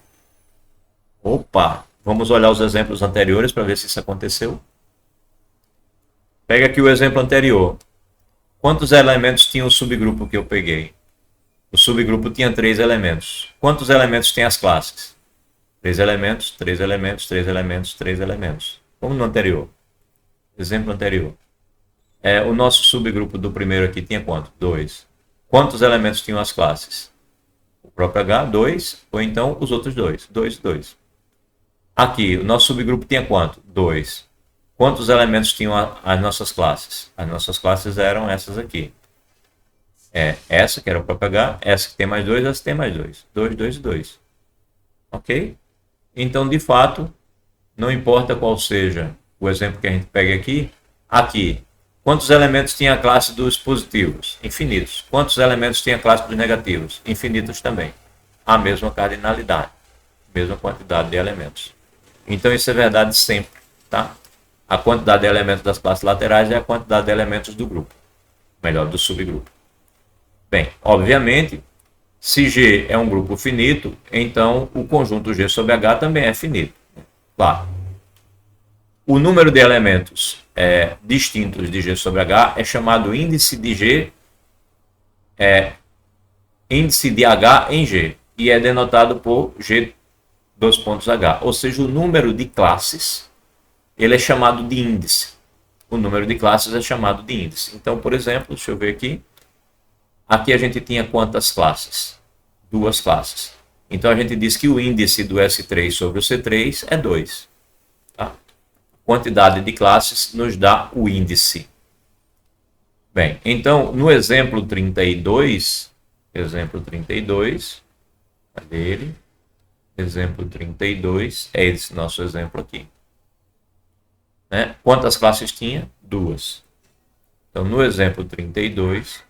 Opa! Vamos olhar os exemplos anteriores para ver se isso aconteceu. Pega aqui o exemplo anterior. Quantos elementos tinha o subgrupo que eu peguei? O subgrupo tinha 3 elementos. Quantos elementos tem as classes? 3 elementos, 3 elementos, 3 elementos, 3 elementos. Como no anterior. Exemplo anterior. O nosso subgrupo do primeiro aqui tinha quanto? 2. Quantos elementos tinham as classes? O próprio H, 2, ou então os outros 2. 2, 2. Aqui, o nosso subgrupo tinha quanto? 2. Quantos elementos tinham as nossas classes? As nossas classes eram essas aqui. Essa que era o próprio H, essa que tem mais 2, essa que tem mais 2. 2, 2 e 2. Ok? Então, de fato, não importa qual seja o exemplo que a gente pega aqui, quantos elementos tinha a classe dos positivos? Infinitos. Quantos elementos tinha a classe dos negativos? Infinitos também. A mesma cardinalidade, mesma quantidade de elementos. Então, isso é verdade sempre, tá? A quantidade de elementos das classes laterais é a quantidade de elementos do grupo, melhor, do subgrupo. Bem, obviamente, se G é um grupo finito, então o conjunto G sobre H também é finito. Claro. O número de elementos distintos de G sobre H é chamado índice de G, índice de H em G, e é denotado por G dois pontos H. Ou seja, o número de classes ele é chamado de índice. O número de classes é chamado de índice. Então, por exemplo, deixa eu ver aqui. Aqui a gente tinha quantas classes? 2 classes. Então a gente diz que o índice do S3 sobre o C3 é 2. Tá? Quantidade de classes nos dá o índice. Bem, então no exemplo 32, cadê ele? Exemplo 32, é esse nosso exemplo aqui. Né? Quantas classes tinha? 2. Então no exemplo 32,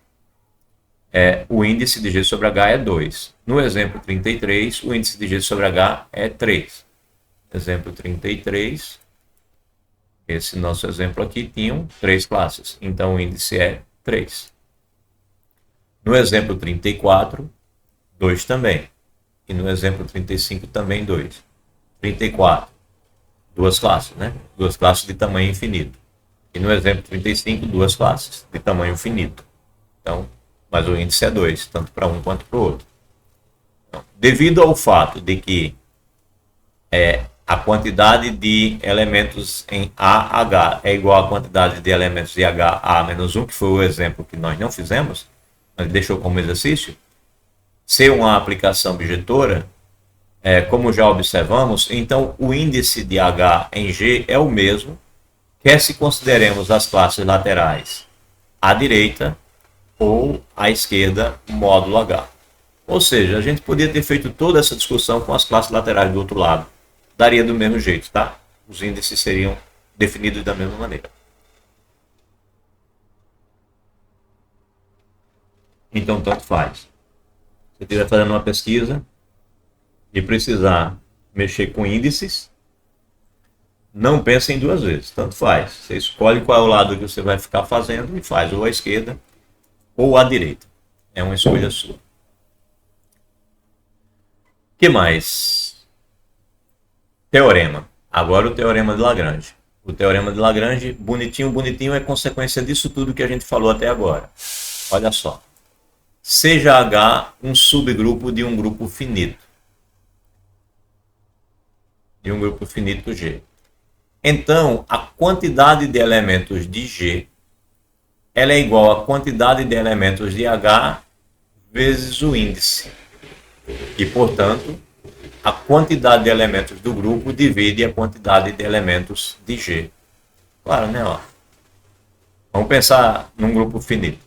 o índice de G sobre H é 2. No exemplo 33, o índice de G sobre H é 3. Exemplo 33, esse nosso exemplo aqui tinha 3 classes, então o índice é 3. No exemplo 34, 2 também. E no exemplo 35 também 2. 34, 2 classes, né? 2 classes de tamanho infinito. E no exemplo 35, 2 classes de tamanho finito. Então, mas o índice é 2, tanto para um quanto para o outro. Então, devido ao fato de que a quantidade de elementos em AH é igual à quantidade de elementos de HA menos 1, que foi o exemplo que nós não fizemos, mas deixou como exercício, ser uma aplicação objetora, como já observamos, então o índice de H em G é o mesmo, quer se consideremos as classes laterais à direita ou à esquerda, módulo H. Ou seja, a gente podia ter feito toda essa discussão com as classes laterais do outro lado. Daria do mesmo jeito, tá? Os índices seriam definidos da mesma maneira. Então, tanto faz. Se você estiver fazendo uma pesquisa e precisar mexer com índices, não pense em 2 vezes. Tanto faz. Você escolhe qual é o lado que você vai ficar fazendo e faz ou à esquerda ou à direita. É uma escolha sua. O que mais? Teorema. Agora o teorema de Lagrange. O teorema de Lagrange, bonitinho, bonitinho, é consequência disso tudo que a gente falou até agora. Olha só. Seja H um subgrupo de um grupo finito. De um grupo finito G. Então, a quantidade de elementos de G ela é igual à quantidade de elementos de H vezes o índice. E, portanto, a quantidade de elementos do grupo divide a quantidade de elementos de G. Claro, né? Ó. Vamos pensar num grupo finito.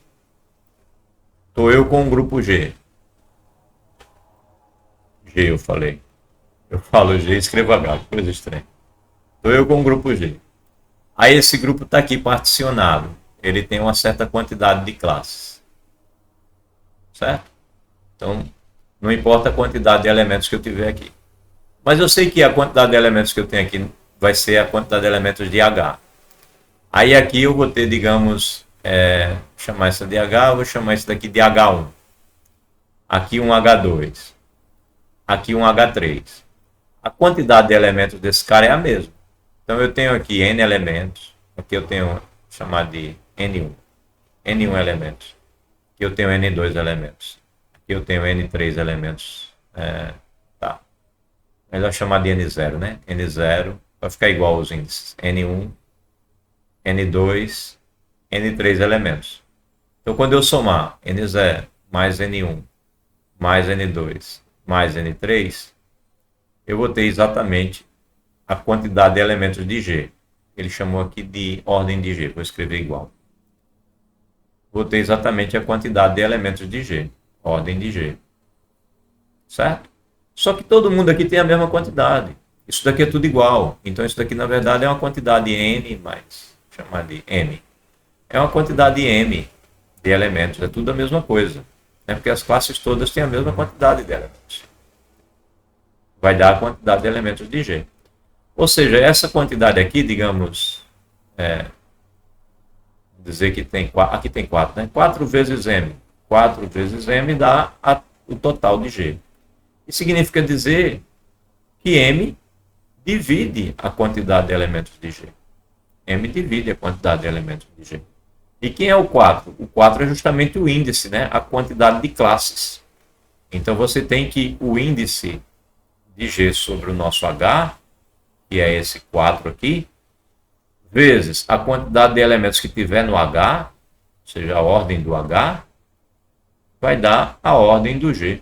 Estou eu com um grupo G. G eu falei. Eu falo G e escrevo H, que coisa estranha. Estou eu com um grupo G. Aí esse grupo está aqui particionado. Ele tem uma certa quantidade de classes. Certo? Então, não importa a quantidade de elementos que eu tiver aqui. Mas eu sei que a quantidade de elementos que eu tenho aqui vai ser a quantidade de elementos de H. Aí aqui eu vou ter, digamos, chamar essa de H, eu vou chamar isso daqui de H1. Aqui um H2. Aqui um H3. A quantidade de elementos desse cara é a mesma. Então eu tenho aqui N elementos. Aqui eu tenho chamar de N1. N1 elementos. Aqui eu tenho N2 elementos. Aqui eu tenho N3 elementos. Tá. Melhor chamar de N0, né? N0 vai ficar igual aos índices. N1, N2, N3 elementos. Então quando eu somar N0 mais N1 mais N2 mais N3, eu vou ter exatamente a quantidade de elementos de G. Ele chamou aqui de ordem de G, vou escrever igual. Vou ter exatamente a quantidade de elementos de G, ordem de G. Certo? Só que todo mundo aqui tem a mesma quantidade. Isso daqui é tudo igual. Então isso daqui na verdade é uma quantidade N mais, chamar de M. É uma quantidade M de elementos, é tudo a mesma coisa. Né? Porque as classes todas têm a mesma quantidade de elementos. Vai dar a quantidade de elementos de G. Ou seja, essa quantidade aqui, digamos, dizer que tem, aqui tem 4, né? 4 vezes M. 4 vezes M dá o total de G. Isso significa dizer que M divide a quantidade de elementos de G. M divide a quantidade de elementos de G. E quem é o 4? O 4 é justamente o índice, né? A quantidade de classes. Então você tem que o índice de G sobre o nosso H, que é esse 4 aqui, vezes a quantidade de elementos que tiver no H, ou seja, a ordem do H, vai dar a ordem do G.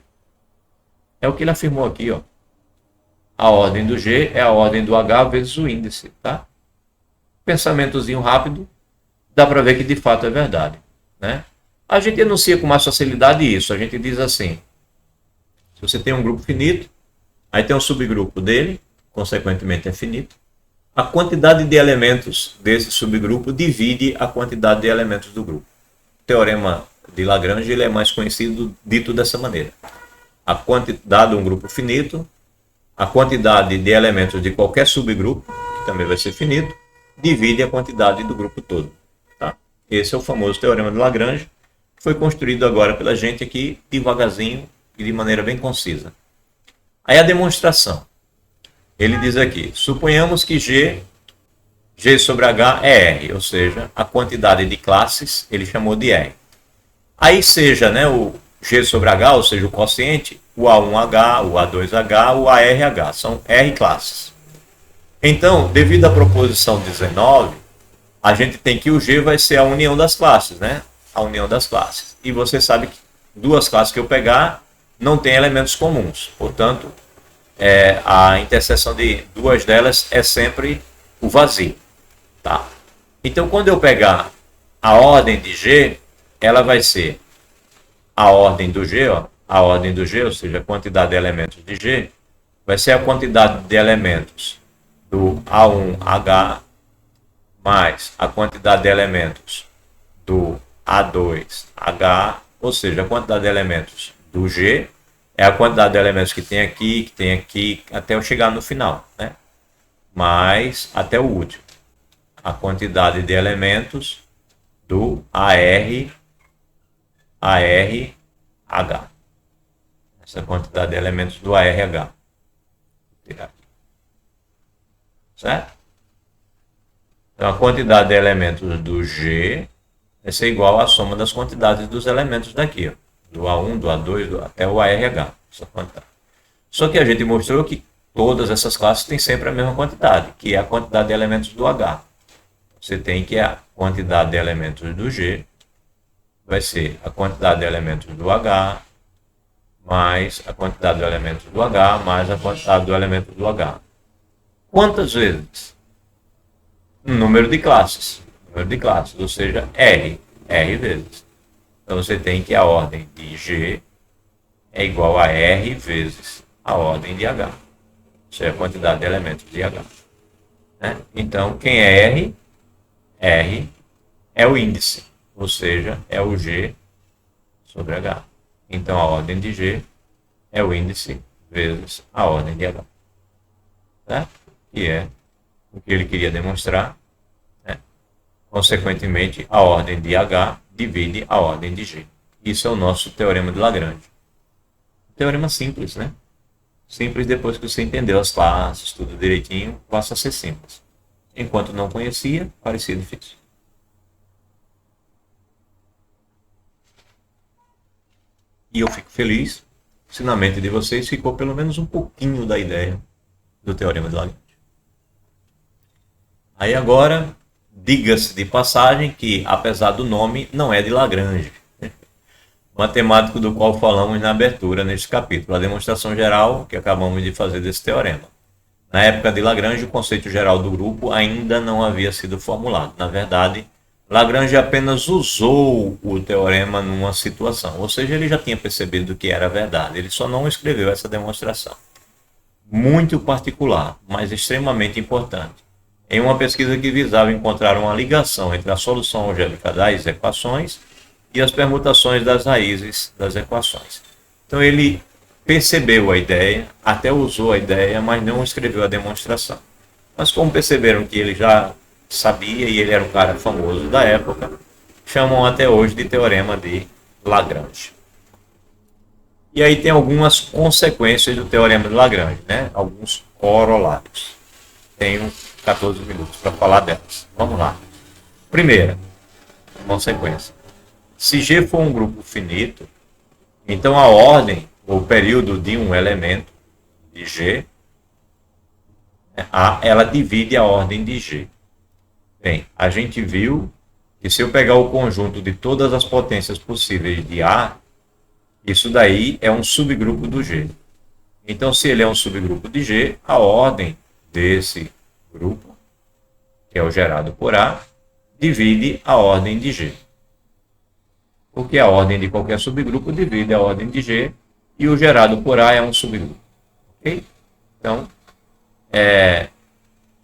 É o que ele afirmou aqui, ó. A ordem do G é a ordem do H vezes o índice, tá? Pensamentozinho rápido, dá para ver que de fato é verdade, né? A gente enuncia com mais facilidade isso. A gente diz assim: se você tem um grupo finito, aí tem um subgrupo dele, consequentemente é finito, a quantidade de elementos desse subgrupo divide a quantidade de elementos do grupo. O teorema de Lagrange ele é mais conhecido dito dessa maneira: a quantidade de um grupo finito, a quantidade de elementos de qualquer subgrupo, que também vai ser finito, divide a quantidade do grupo todo. Tá? Esse é o famoso teorema de Lagrange, que foi construído agora pela gente aqui, devagarzinho e de maneira bem concisa. Aí a demonstração. Ele diz aqui: suponhamos que G sobre H é R, ou seja, a quantidade de classes ele chamou de R. Aí seja, né, o G sobre H, ou seja, o quociente, o A1H, o A2H, o ARH, são R classes. Então, devido à proposição 19, a gente tem que o G vai ser a união das classes, né? A união das classes. E você sabe que duas classes que eu pegar não tem elementos comuns. Portanto, a interseção de duas delas é sempre o vazio. Tá? Então, quando eu pegar a ordem de G, ela vai ser a ordem do G, ó, a ordem do G, ou seja, a quantidade de elementos de G, vai ser a quantidade de elementos do A1H mais a quantidade de elementos do A2H, ou seja, a quantidade de elementos do G é a quantidade de elementos que tem aqui, até eu chegar no final, né? Mais até o último. A quantidade de elementos do ARH. Essa quantidade de elementos do ARH. Certo? Então, a quantidade de elementos do G vai ser igual à soma das quantidades dos elementos daqui, ó, do A1, do A2, até o ARH. Essa quantidade. Só que a gente mostrou que todas essas classes têm sempre a mesma quantidade, que é a quantidade de elementos do H. Você tem que a quantidade de elementos do G vai ser a quantidade de elementos do H mais a quantidade de elementos do H mais a quantidade do elemento do H. Quantas vezes? Um número de classes, ou seja, R vezes. Então você tem que a ordem de G é igual a R vezes a ordem de H. Isso é a quantidade de elementos de H. Né? Então, quem é R? R é o índice, ou seja, é o G sobre H. Então, a ordem de G é o índice vezes a ordem de H. Certo? Que é o que ele queria demonstrar. Né? Consequentemente, a ordem de H divide a ordem de G. Isso é o nosso teorema de Lagrange. Teorema simples, né? Simples depois que você entendeu as classes, tudo direitinho, passa a ser simples. Enquanto não conhecia, parecia difícil. E eu fico feliz se na mente de vocês ficou pelo menos um pouquinho da ideia do teorema de Lagrange. Aí agora, diga-se de passagem que, apesar do nome, não é de Lagrange. Matemático do qual falamos na abertura neste capítulo, a demonstração geral que acabamos de fazer desse teorema. Na época de Lagrange, o conceito geral do grupo ainda não havia sido formulado. Na verdade, Lagrange apenas usou o teorema numa situação, ou seja, ele já tinha percebido que era verdade, ele só não escreveu essa demonstração. Muito particular, mas extremamente importante. Em uma pesquisa que visava encontrar uma ligação entre a solução algébrica das equações e as permutações das raízes das equações. Então ele percebeu a ideia, até usou a ideia, mas não escreveu a demonstração. Mas como perceberam que ele já sabia e ele era um cara famoso da época, chamam até hoje de teorema de Lagrange. E aí tem algumas consequências do teorema de Lagrange, né? Alguns corolários. tenho 14 minutos para falar delas. Vamos lá. Primeira, uma sequência. Se G for um grupo finito, então a ordem, ou período de um elemento de G, ela divide a ordem de G. Bem, a gente viu que se eu pegar o conjunto de todas as potências possíveis de A, isso daí é um subgrupo do G. Então, se ele é um subgrupo de G, a ordem desse grupo, que é o gerado por A, divide a ordem de G. Porque a ordem de qualquer subgrupo divide a ordem de G e o gerado por A é um subgrupo. Ok? Então,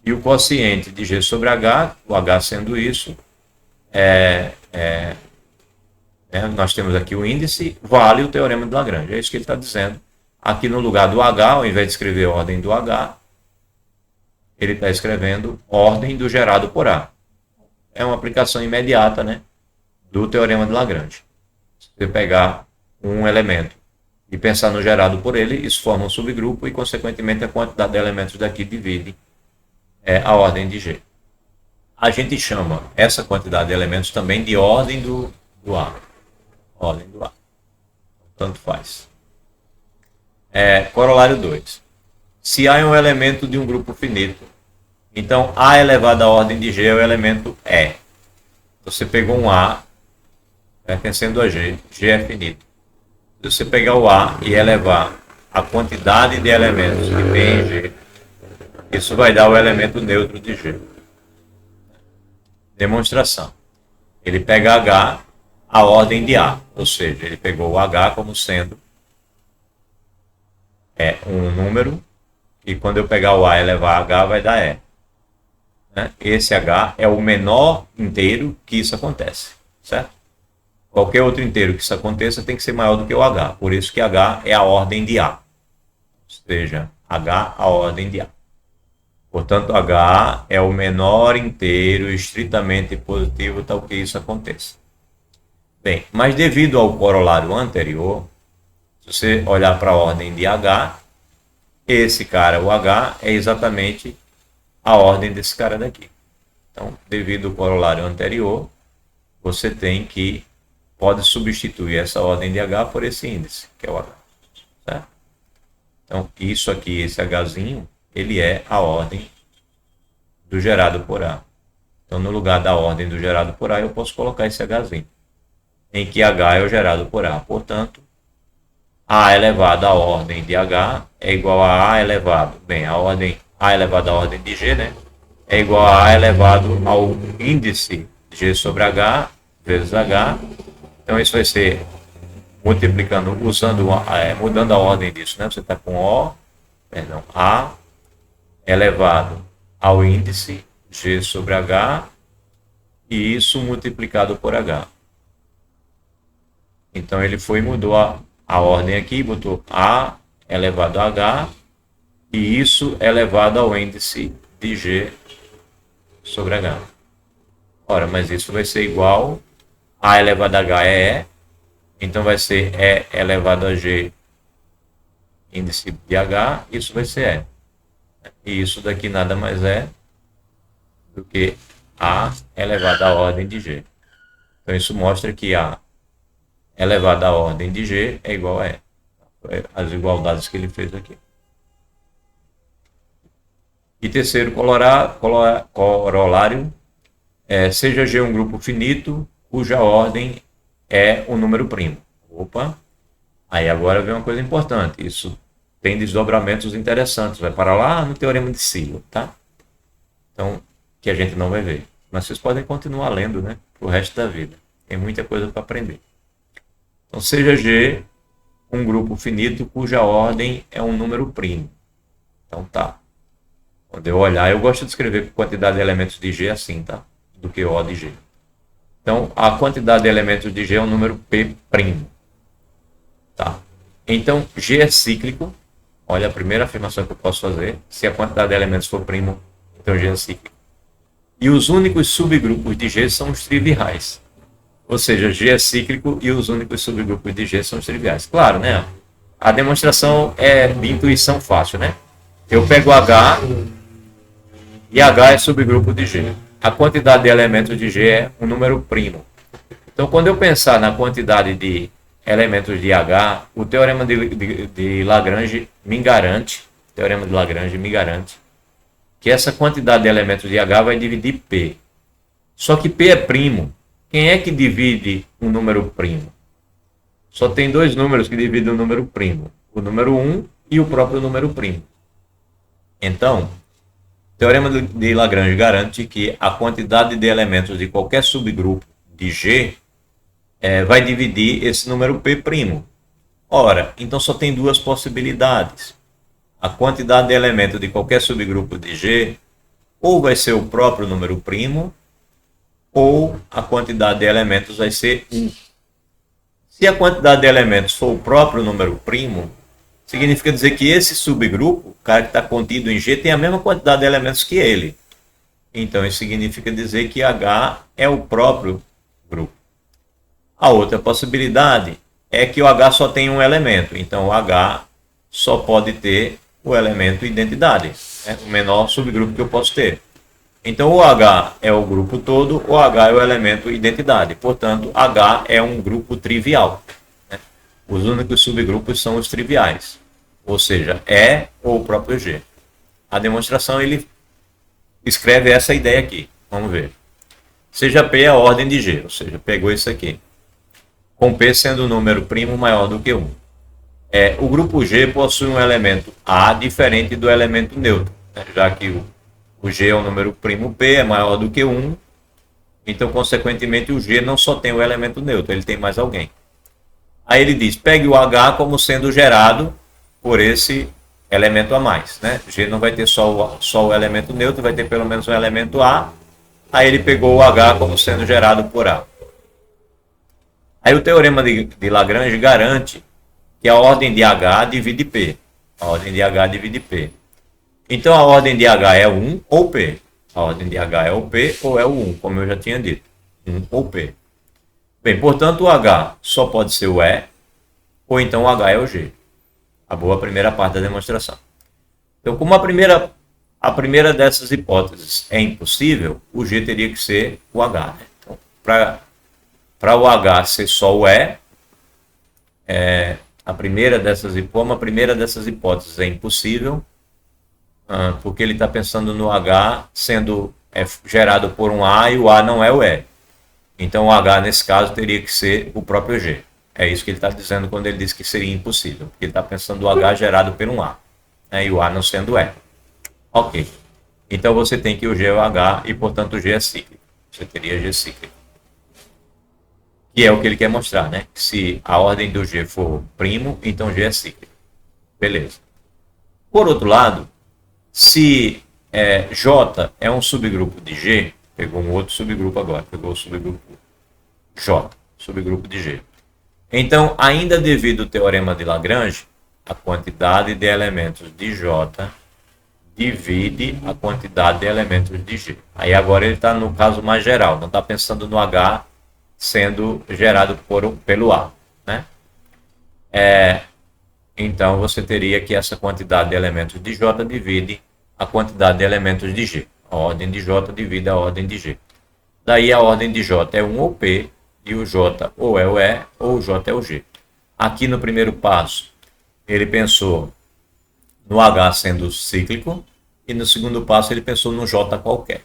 e o quociente de G sobre H, o H sendo isso, nós temos aqui o índice, vale o teorema de Lagrange. É isso que ele está dizendo. Aqui no lugar do H, ao invés de escrever ordem do H, ele está escrevendo ordem do gerado por A. É uma aplicação imediata, né, do teorema de Lagrange. Se você pegar um elemento e pensar no gerado por ele, isso forma um subgrupo e, consequentemente, a quantidade de elementos daqui divide a ordem de G. A gente chama essa quantidade de elementos também de ordem do A. Ordem do A. Tanto faz. Corolário 2. Se A é um elemento de um grupo finito, então A elevado à ordem de G é o elemento E. Você pegou um A pertencendo a G, G é finito. Se você pegar o A e elevar a quantidade de elementos que tem em G, isso vai dar o elemento neutro de G. Demonstração. Ele pega H a ordem de A, ou seja, ele pegou o H como sendo um número, e quando eu pegar o A e elevar a H vai dar E. Esse H é o menor inteiro que isso acontece, certo? Qualquer outro inteiro que isso aconteça tem que ser maior do que o H, por isso que H é a ordem de A, ou seja, H a ordem de A. Portanto, H é o menor inteiro estritamente positivo tal que isso aconteça. Bem, mas devido ao corolário anterior, se você olhar para a ordem de H, esse cara, o H, é exatamente a ordem desse cara daqui. Então, devido ao corolário anterior, você pode substituir essa ordem de H por esse índice, que é o H. Certo? Então, isso aqui, esse Hzinho, ele é a ordem do gerado por A. Então, no lugar da ordem do gerado por A, eu posso colocar esse Hzinho, em que H é o gerado por A. Portanto, A elevado à ordem de H é igual a A elevado. Bem, a ordem A elevado à ordem de G, né? É igual a A elevado ao índice G sobre H vezes H. Então, isso vai ser multiplicando, mudando a ordem disso, né? Você está com A elevado ao índice G sobre H e isso multiplicado por H. Então, ele foi e mudou a ordem aqui, botou A elevado a H e isso elevado ao índice de G sobre H. Ora, mas isso vai ser igual a elevado a H é E, então vai ser E elevado a G índice de H, isso vai ser E. E isso daqui nada mais é do que A elevado à ordem de G. Então isso mostra que A elevado à ordem de G é igual a E. As igualdades que ele fez aqui. E terceiro corolário, seja G um grupo finito, cuja ordem é um número primo. Opa! Aí agora vem uma coisa importante. Isso tem desdobramentos interessantes. Vai para lá no teorema de Silo, tá? Então, que a gente não vai ver. Mas vocês podem continuar lendo, né? Pro resto da vida. Tem muita coisa para aprender. Então, seja G um grupo finito cuja ordem é um número primo. Então, tá. Quando eu olhar, eu gosto de escrever quantidade de elementos de G assim, tá? Do que O de G. Então, a quantidade de elementos de G é um número P'. Tá? Então, G é cíclico. Olha a primeira afirmação que eu posso fazer. Se a quantidade de elementos for primo, então G é cíclico. E os únicos subgrupos de G são os triviais. Ou seja, G é cíclico e os únicos subgrupos de G são os triviais. Claro, né? A demonstração é de intuição fácil, né? Eu pego H e H é subgrupo de G. A quantidade de elementos de G é um número primo. Então, quando eu pensar na quantidade de elementos de H, o teorema de Lagrange me garante, que essa quantidade de elementos de H vai dividir P. Só que P é primo. Quem é que divide um número primo? Só tem dois números que dividem um número primo. O número 1 e o próprio número primo. Então, o teorema de Lagrange garante que a quantidade de elementos de qualquer subgrupo de G vai dividir esse número P'. Ora, então só tem duas possibilidades. A quantidade de elementos de qualquer subgrupo de G ou vai ser o próprio número primo, ou a quantidade de elementos vai ser 1. Se a quantidade de elementos for o próprio número primo, significa dizer que esse subgrupo, o cara que está contido em G, tem a mesma quantidade de elementos que ele. Então, isso significa dizer que H é o próprio grupo. A outra possibilidade é que o H só tem um elemento. Então, o H só pode ter o elemento identidade. É o menor subgrupo que eu posso ter. Então, o H é o grupo todo, o H é o elemento identidade. Portanto, H é um grupo trivial. Os únicos subgrupos são os triviais. Ou seja, E ou o próprio G. A demonstração, ele escreve essa ideia aqui. Vamos ver. Seja P a ordem de G. Ou seja, pegou isso aqui. Com P sendo o número primo maior do que 1. O grupo G possui um elemento A diferente do elemento neutro. Já que o G é um número primo P, é maior do que 1. Então, consequentemente, o G não só tem o elemento neutro, ele tem mais alguém. Aí ele diz, pegue o H como sendo gerado por esse elemento a mais. Né? G não vai ter só o elemento neutro, vai ter pelo menos um elemento A. Aí ele pegou o H como sendo gerado por A. Aí o teorema de Lagrange garante que a ordem de H divide P. A ordem de H divide P. Então a ordem de H é 1 ou P. A ordem de H é o P ou é o 1, como eu já tinha dito. 1 ou P. Bem, portanto o H só pode ser o E, ou então o H é o G. A boa primeira parte da demonstração. Então, como a primeira dessas hipóteses é impossível, o G teria que ser o H. Né? Então, para o H ser só o E, a primeira dessas hipóteses é impossível, porque ele está pensando no H sendo gerado por um A e o A não é o E. Então o H nesse caso teria que ser o próprio G. É isso que ele está dizendo quando ele diz que seria impossível, porque ele está pensando no H gerado por um A, né, e o A não sendo E. Ok. Então você tem que o G é o H e portanto o G é cíclico. Você teria G cíclico. Que é o que ele quer mostrar, né? Se a ordem do G for primo, então G é cíclico. Beleza. Por outro lado, se J é um subgrupo de G, pegou um outro subgrupo agora, pegou o subgrupo J, subgrupo de G. Então, ainda devido ao teorema de Lagrange, a quantidade de elementos de J divide a quantidade de elementos de G. Aí agora ele está no caso mais geral, não está pensando no H sendo gerado pelo A. Né? Então você teria que essa quantidade de elementos de J divide a quantidade de elementos de G. A ordem de J divide a ordem de G. Daí a ordem de J é 1 ou P, e o J ou é o E ou o J é o G. Aqui no primeiro passo, ele pensou no H sendo cíclico, e no segundo passo ele pensou no J qualquer.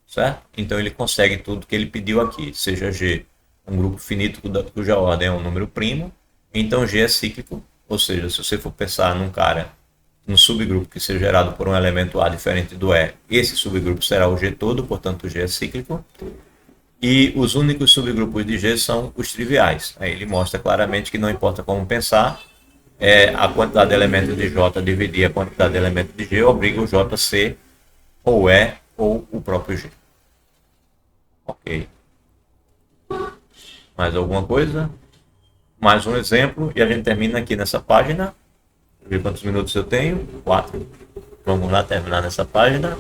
Certo? Então ele consegue tudo que ele pediu aqui, seja G um grupo finito cuja ordem é um número primo, então G é cíclico, ou seja, se você for pensar num subgrupo que seja gerado por um elemento A diferente do E, esse subgrupo será o G todo, portanto o G é cíclico, e os únicos subgrupos de G são os triviais. Aí ele mostra claramente que não importa como pensar, a quantidade de elementos de J dividir a quantidade de elementos de G obriga o J a ser ou E ou o próprio G. Ok. Mais alguma coisa? Mais um exemplo e a gente termina aqui nessa página. Deixa eu ver quantos minutos eu tenho. 4. Vamos lá terminar nessa página.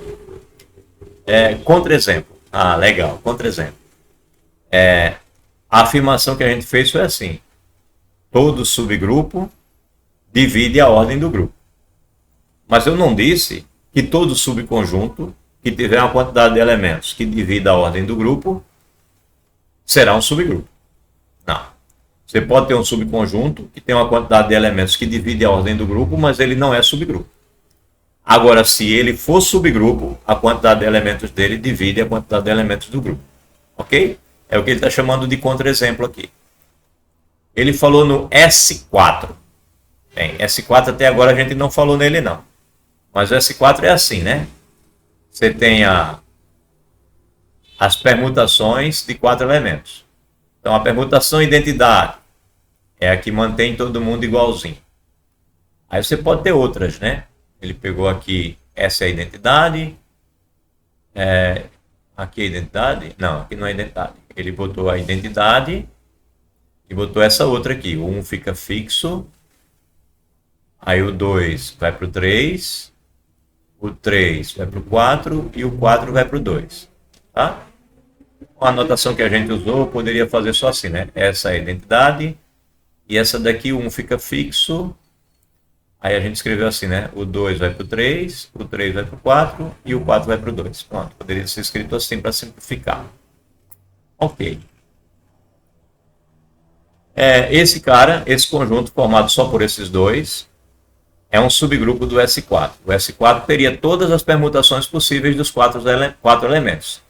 Contra-exemplo. Ah, legal. Contra-exemplo. A afirmação que a gente fez foi assim. Todo subgrupo divide a ordem do grupo. Mas eu não disse que todo subconjunto que tiver uma quantidade de elementos que divida a ordem do grupo será um subgrupo. Não. Você pode ter um subconjunto que tem uma quantidade de elementos que divide a ordem do grupo, mas ele não é subgrupo. Agora, se ele for subgrupo, a quantidade de elementos dele divide a quantidade de elementos do grupo. Ok? É o que ele está chamando de contra-exemplo aqui. Ele falou no S4. Bem, S4 até agora a gente não falou nele não. Mas o S4 é assim, né? Você tem as permutações de 4 elementos. Então a permutação identidade é a que mantém todo mundo igualzinho. Aí você pode ter outras, né? Ele pegou aqui, essa é a identidade. Aqui é a identidade? Não, aqui não é a identidade. Ele botou a identidade e botou essa outra aqui. O 1 fica fixo. Aí o 2 vai para o 3. O 3 vai para o 4 e o 4 vai para o 2. Tá? A anotação que a gente usou, eu poderia fazer só assim, né? Essa é a identidade. E essa daqui, o 1 fica fixo. Aí a gente escreveu assim, né? O 2 vai para o 3, o 3 vai para o 4 e o 4 vai para o 2. Pronto, poderia ser escrito assim para simplificar. Ok. Esse cara, esse conjunto formado só por esses dois, é um subgrupo do S4. O S4 teria todas as permutações possíveis dos quatro elementos.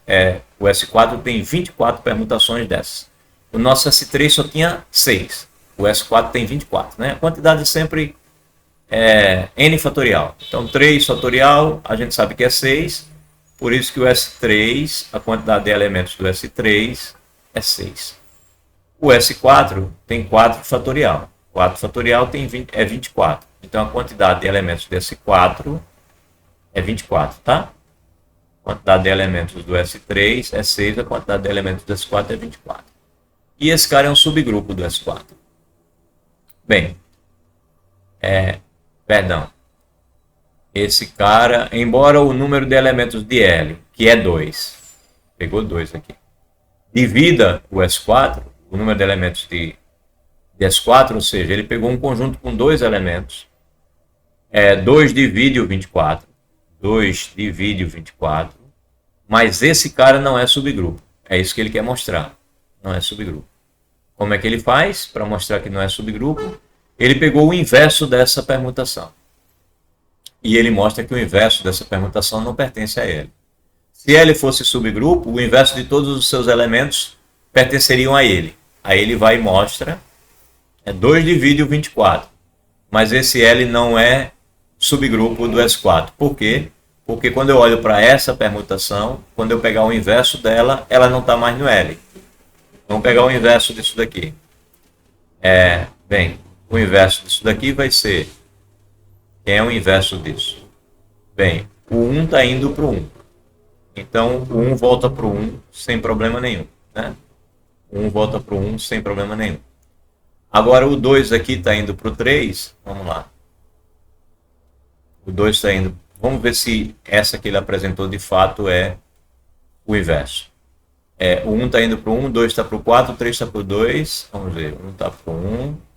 O S4 tem 24 permutações dessas. O nosso S3 só tinha 6. O S4 tem 24. Né? A quantidade sempre é n fatorial. Então 3 fatorial, a gente sabe que é 6. Por isso que o S3, a quantidade de elementos do S3 é 6. O S4 tem 4 fatorial. 4 fatorial é 24. Então a quantidade de elementos do S4 é 24, tá? A quantidade de elementos do S3 é 6, a quantidade de elementos do S4 é 24. E esse cara é um subgrupo do S4. Bem, perdão. Esse cara, embora o número de elementos de L, que é 2, pegou 2 aqui, divida o S4, o número de elementos de S4, ou seja, ele pegou um conjunto com 2 elementos, 2 divide o 24, 2 divide o 24, mas esse cara não é subgrupo, é isso que ele quer mostrar, não é subgrupo. Como é que ele faz para mostrar que não é subgrupo? Ele pegou o inverso dessa permutação. E ele mostra que o inverso dessa permutação não pertence a ele. Se ele fosse subgrupo, o inverso de todos os seus elementos pertenceriam a ele. Aí ele vai e mostra, 2 divide o 24. Mas esse L não é subgrupo do S4. Por quê? Porque quando eu olho para essa permutação, quando eu pegar o inverso dela, ela não está mais no L. Vamos pegar o inverso disso daqui. Bem, o inverso disso daqui vai ser... Quem é o inverso disso? Bem, o 1 está indo para o 1. Então, o 1 volta para o 1 sem problema nenhum. Né? O 1 volta para o 1 sem problema nenhum. Agora, o 2 aqui está indo para o 3. Vamos lá. O 2 está indo... Vamos ver se essa que ele apresentou de fato é o inverso. O 1 está indo para o 1, o 2 está para o 4, o 3 está para o 2. Vamos ver. O 1 está para o 1.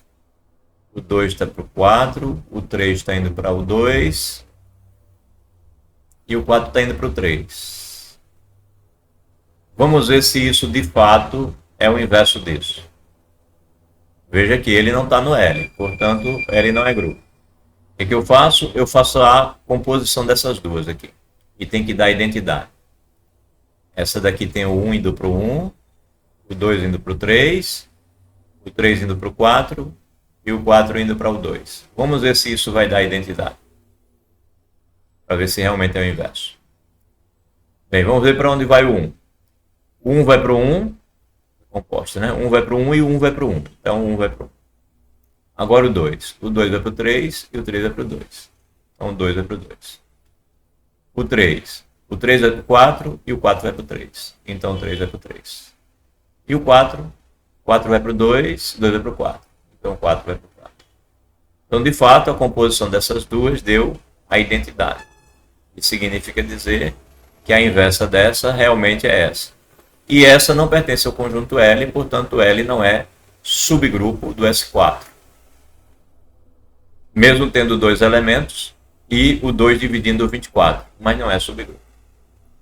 O 2 está para o 4, o 3 está indo para o 2 e o 4 está indo para o 3. Vamos ver se isso de fato é o inverso disso. Veja que ele não está no L, portanto L não é grupo. O que eu faço? Eu faço a composição dessas duas aqui e tem que dar identidade. Essa daqui tem o 1 indo para o 1, o 2 indo para o 3, o 3 indo para o 4 e o 4 indo para o 2. Vamos ver se isso vai dar identidade. Para ver se realmente é o inverso. Bem, vamos ver para onde vai o 1. O 1 vai para o 1, composta, né? 1 vai para o 1 e o 1 vai para o 1. Então, o 1 vai para o 1. Agora o 2. O 2 vai para o 3 e o 3 vai para o 2. Então, o 2 vai para o 2. O 3. O 3 vai para o 4 e o 4 vai para o 3. Então, o 3 vai para o 3. E o 4. O 4 vai para o 2, 2 vai para o 4. Então, 4 vai para o 4. Então, de fato, a composição dessas duas deu a identidade. Isso significa dizer que a inversa dessa realmente é essa. E essa não pertence ao conjunto L, portanto, L não é subgrupo do S4. Mesmo tendo 2 elementos e o 2 dividindo o 24, mas não é subgrupo.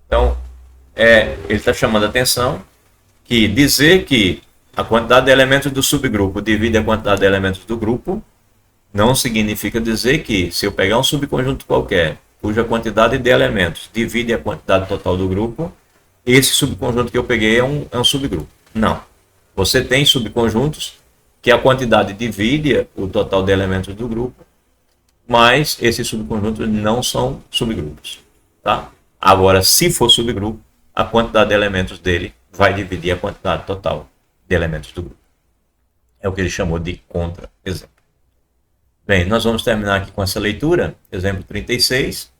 Então, ele está chamando a atenção que dizer que a quantidade de elementos do subgrupo divide a quantidade de elementos do grupo não significa dizer que, se eu pegar um subconjunto qualquer, cuja quantidade de elementos divide a quantidade total do grupo, esse subconjunto que eu peguei é um subgrupo. Não. Você tem subconjuntos que a quantidade divide o total de elementos do grupo, mas esses subconjuntos não são subgrupos. Tá? Agora, se for subgrupo, a quantidade de elementos dele vai dividir a quantidade total de elementos do grupo. É o que ele chamou de contra-exemplo. Bem, nós vamos terminar aqui com essa leitura, exemplo 36.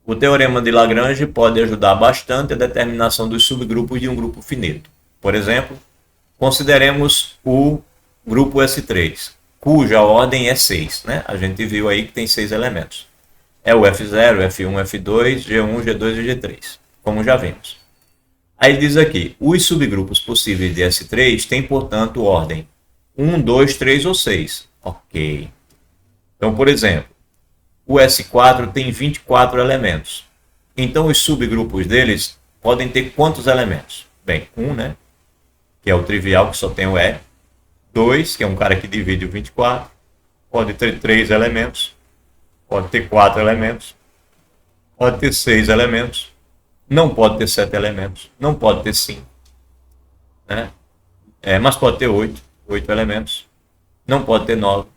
O teorema de Lagrange pode ajudar bastante a determinação dos subgrupos de um grupo finito. Por exemplo, consideremos o grupo S3, cuja ordem é 6. Né? A gente viu aí que tem 6 elementos. É o F0, F1, F2, G1, G2 e G3, como já vimos. Aí diz aqui, os subgrupos possíveis de S3 têm, portanto, ordem 1, 2, 3 ou 6. Ok. Então, por exemplo, o S4 tem 24 elementos. Então, os subgrupos deles podem ter quantos elementos? Bem, 1, né? Que é o trivial, que só tem o E. 2, que é um cara que divide o 24. Pode ter 3 elementos. Pode ter 4 elementos. Pode ter 6 elementos. Não pode ter 7 elementos. Não pode ter 5. Né? Mas pode ter 8 elementos. Não pode ter 9.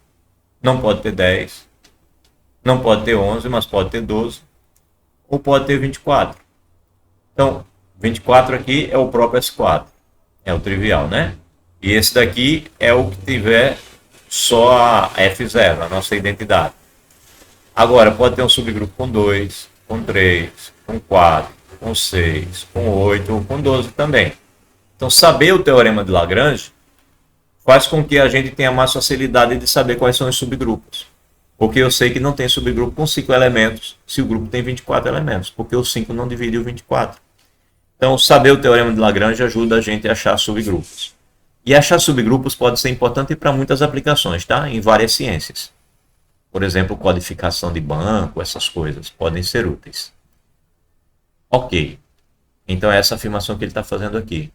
Não pode ter 10. Não pode ter 11, mas pode ter 12. Ou pode ter 24. Então, 24 aqui é o próprio S4. É o trivial, né? E esse daqui é o que tiver só a F0, a nossa identidade. Agora, pode ter um subgrupo com 2, com 3, com 4, com 6, com 8 ou com 12 também. Então, saber o teorema de Lagrange faz com que a gente tenha mais facilidade de saber quais são os subgrupos. Porque eu sei que não tem subgrupo com 5 elementos se o grupo tem 24 elementos, porque o 5 não divide o 24. Então, saber o teorema de Lagrange ajuda a gente a achar subgrupos. E achar subgrupos pode ser importante para muitas aplicações, tá? Em várias ciências. Por exemplo, codificação de banco, essas coisas podem ser úteis. Ok. Então, é essa afirmação que ele está fazendo aqui.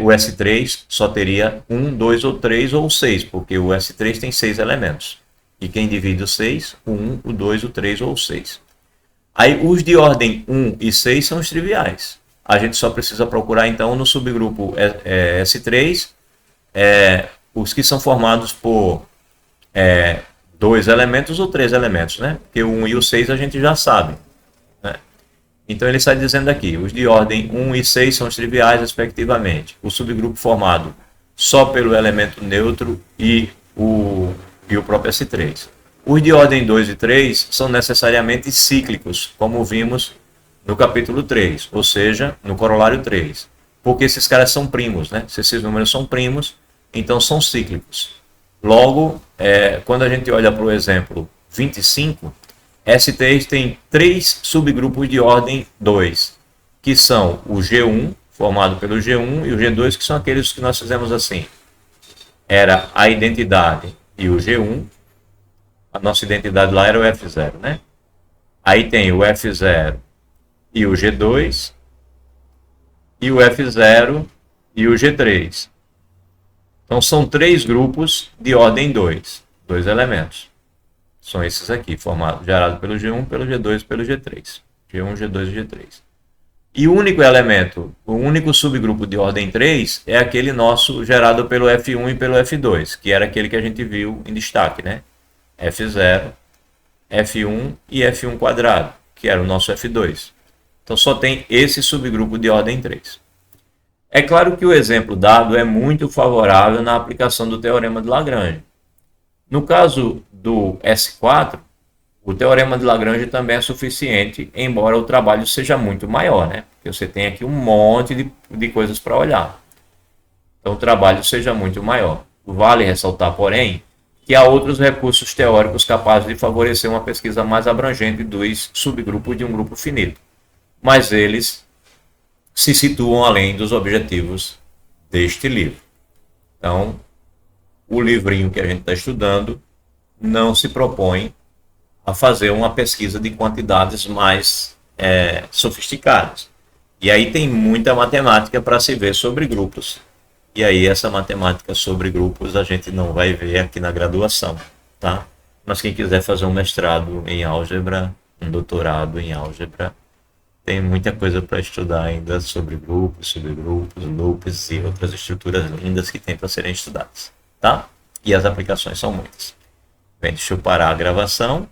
O S3 só teria 1, 2 ou 3 ou 6, porque o S3 tem 6 elementos. E quem divide o 6? O 1, o 2, o 3 ou o 6. Aí os de ordem 1 e 6 são os triviais. A gente só precisa procurar então no subgrupo S3 os que são formados por 2 elementos ou 3 elementos, né? Porque o 1 e o 6 a gente já sabe. Né? Então ele está dizendo aqui, os de ordem 1 e 6 são os triviais respectivamente. O subgrupo formado só pelo elemento neutro e o próprio S3. Os de ordem 2 e 3 são necessariamente cíclicos, como vimos no capítulo 3, ou seja, no corolário 3. Porque esses caras são primos, né? Se esses números são primos, então são cíclicos. Logo, quando a gente olha para o exemplo 25, S3 tem 3 subgrupos de ordem 2, que são o G1, formado pelo G1, e o G2, que são aqueles que nós fizemos assim. Era a identidade e o G1, a nossa identidade lá era o F0, né? Aí tem o F0 e o G2, e o F0 e o G3. Então são 3 grupos de ordem 2 elementos. São esses aqui, gerados pelo G1, pelo G2 e pelo G3. G1, G2 e G3. E o único elemento, o único subgrupo de ordem 3 é aquele nosso gerado pelo F1 e pelo F2, que era aquele que a gente viu em destaque, né? F0, F1 e F1 quadrado, que era o nosso F2. Então só tem esse subgrupo de ordem 3. É claro que o exemplo dado é muito favorável na aplicação do teorema de Lagrange. No caso do S4, o teorema de Lagrange também é suficiente, embora o trabalho seja muito maior, né? Porque você tem aqui um monte de coisas para olhar. Então o trabalho seja muito maior. Vale ressaltar, porém, que há outros recursos teóricos capazes de favorecer uma pesquisa mais abrangente dos subgrupos de um grupo finito. Mas eles se situam além dos objetivos deste livro. Então, o livrinho que a gente está estudando não se propõe a fazer uma pesquisa de quantidades mais sofisticadas. E aí tem muita matemática para se ver sobre grupos. E aí essa matemática sobre grupos a gente não vai ver aqui na graduação, tá? Mas quem quiser fazer um mestrado em álgebra, um doutorado em álgebra, tem muita coisa para estudar ainda sobre grupos, subgrupos, loops e outras estruturas lindas que tem para serem estudadas, tá? E as aplicações são muitas. Bem, deixa eu parar a gravação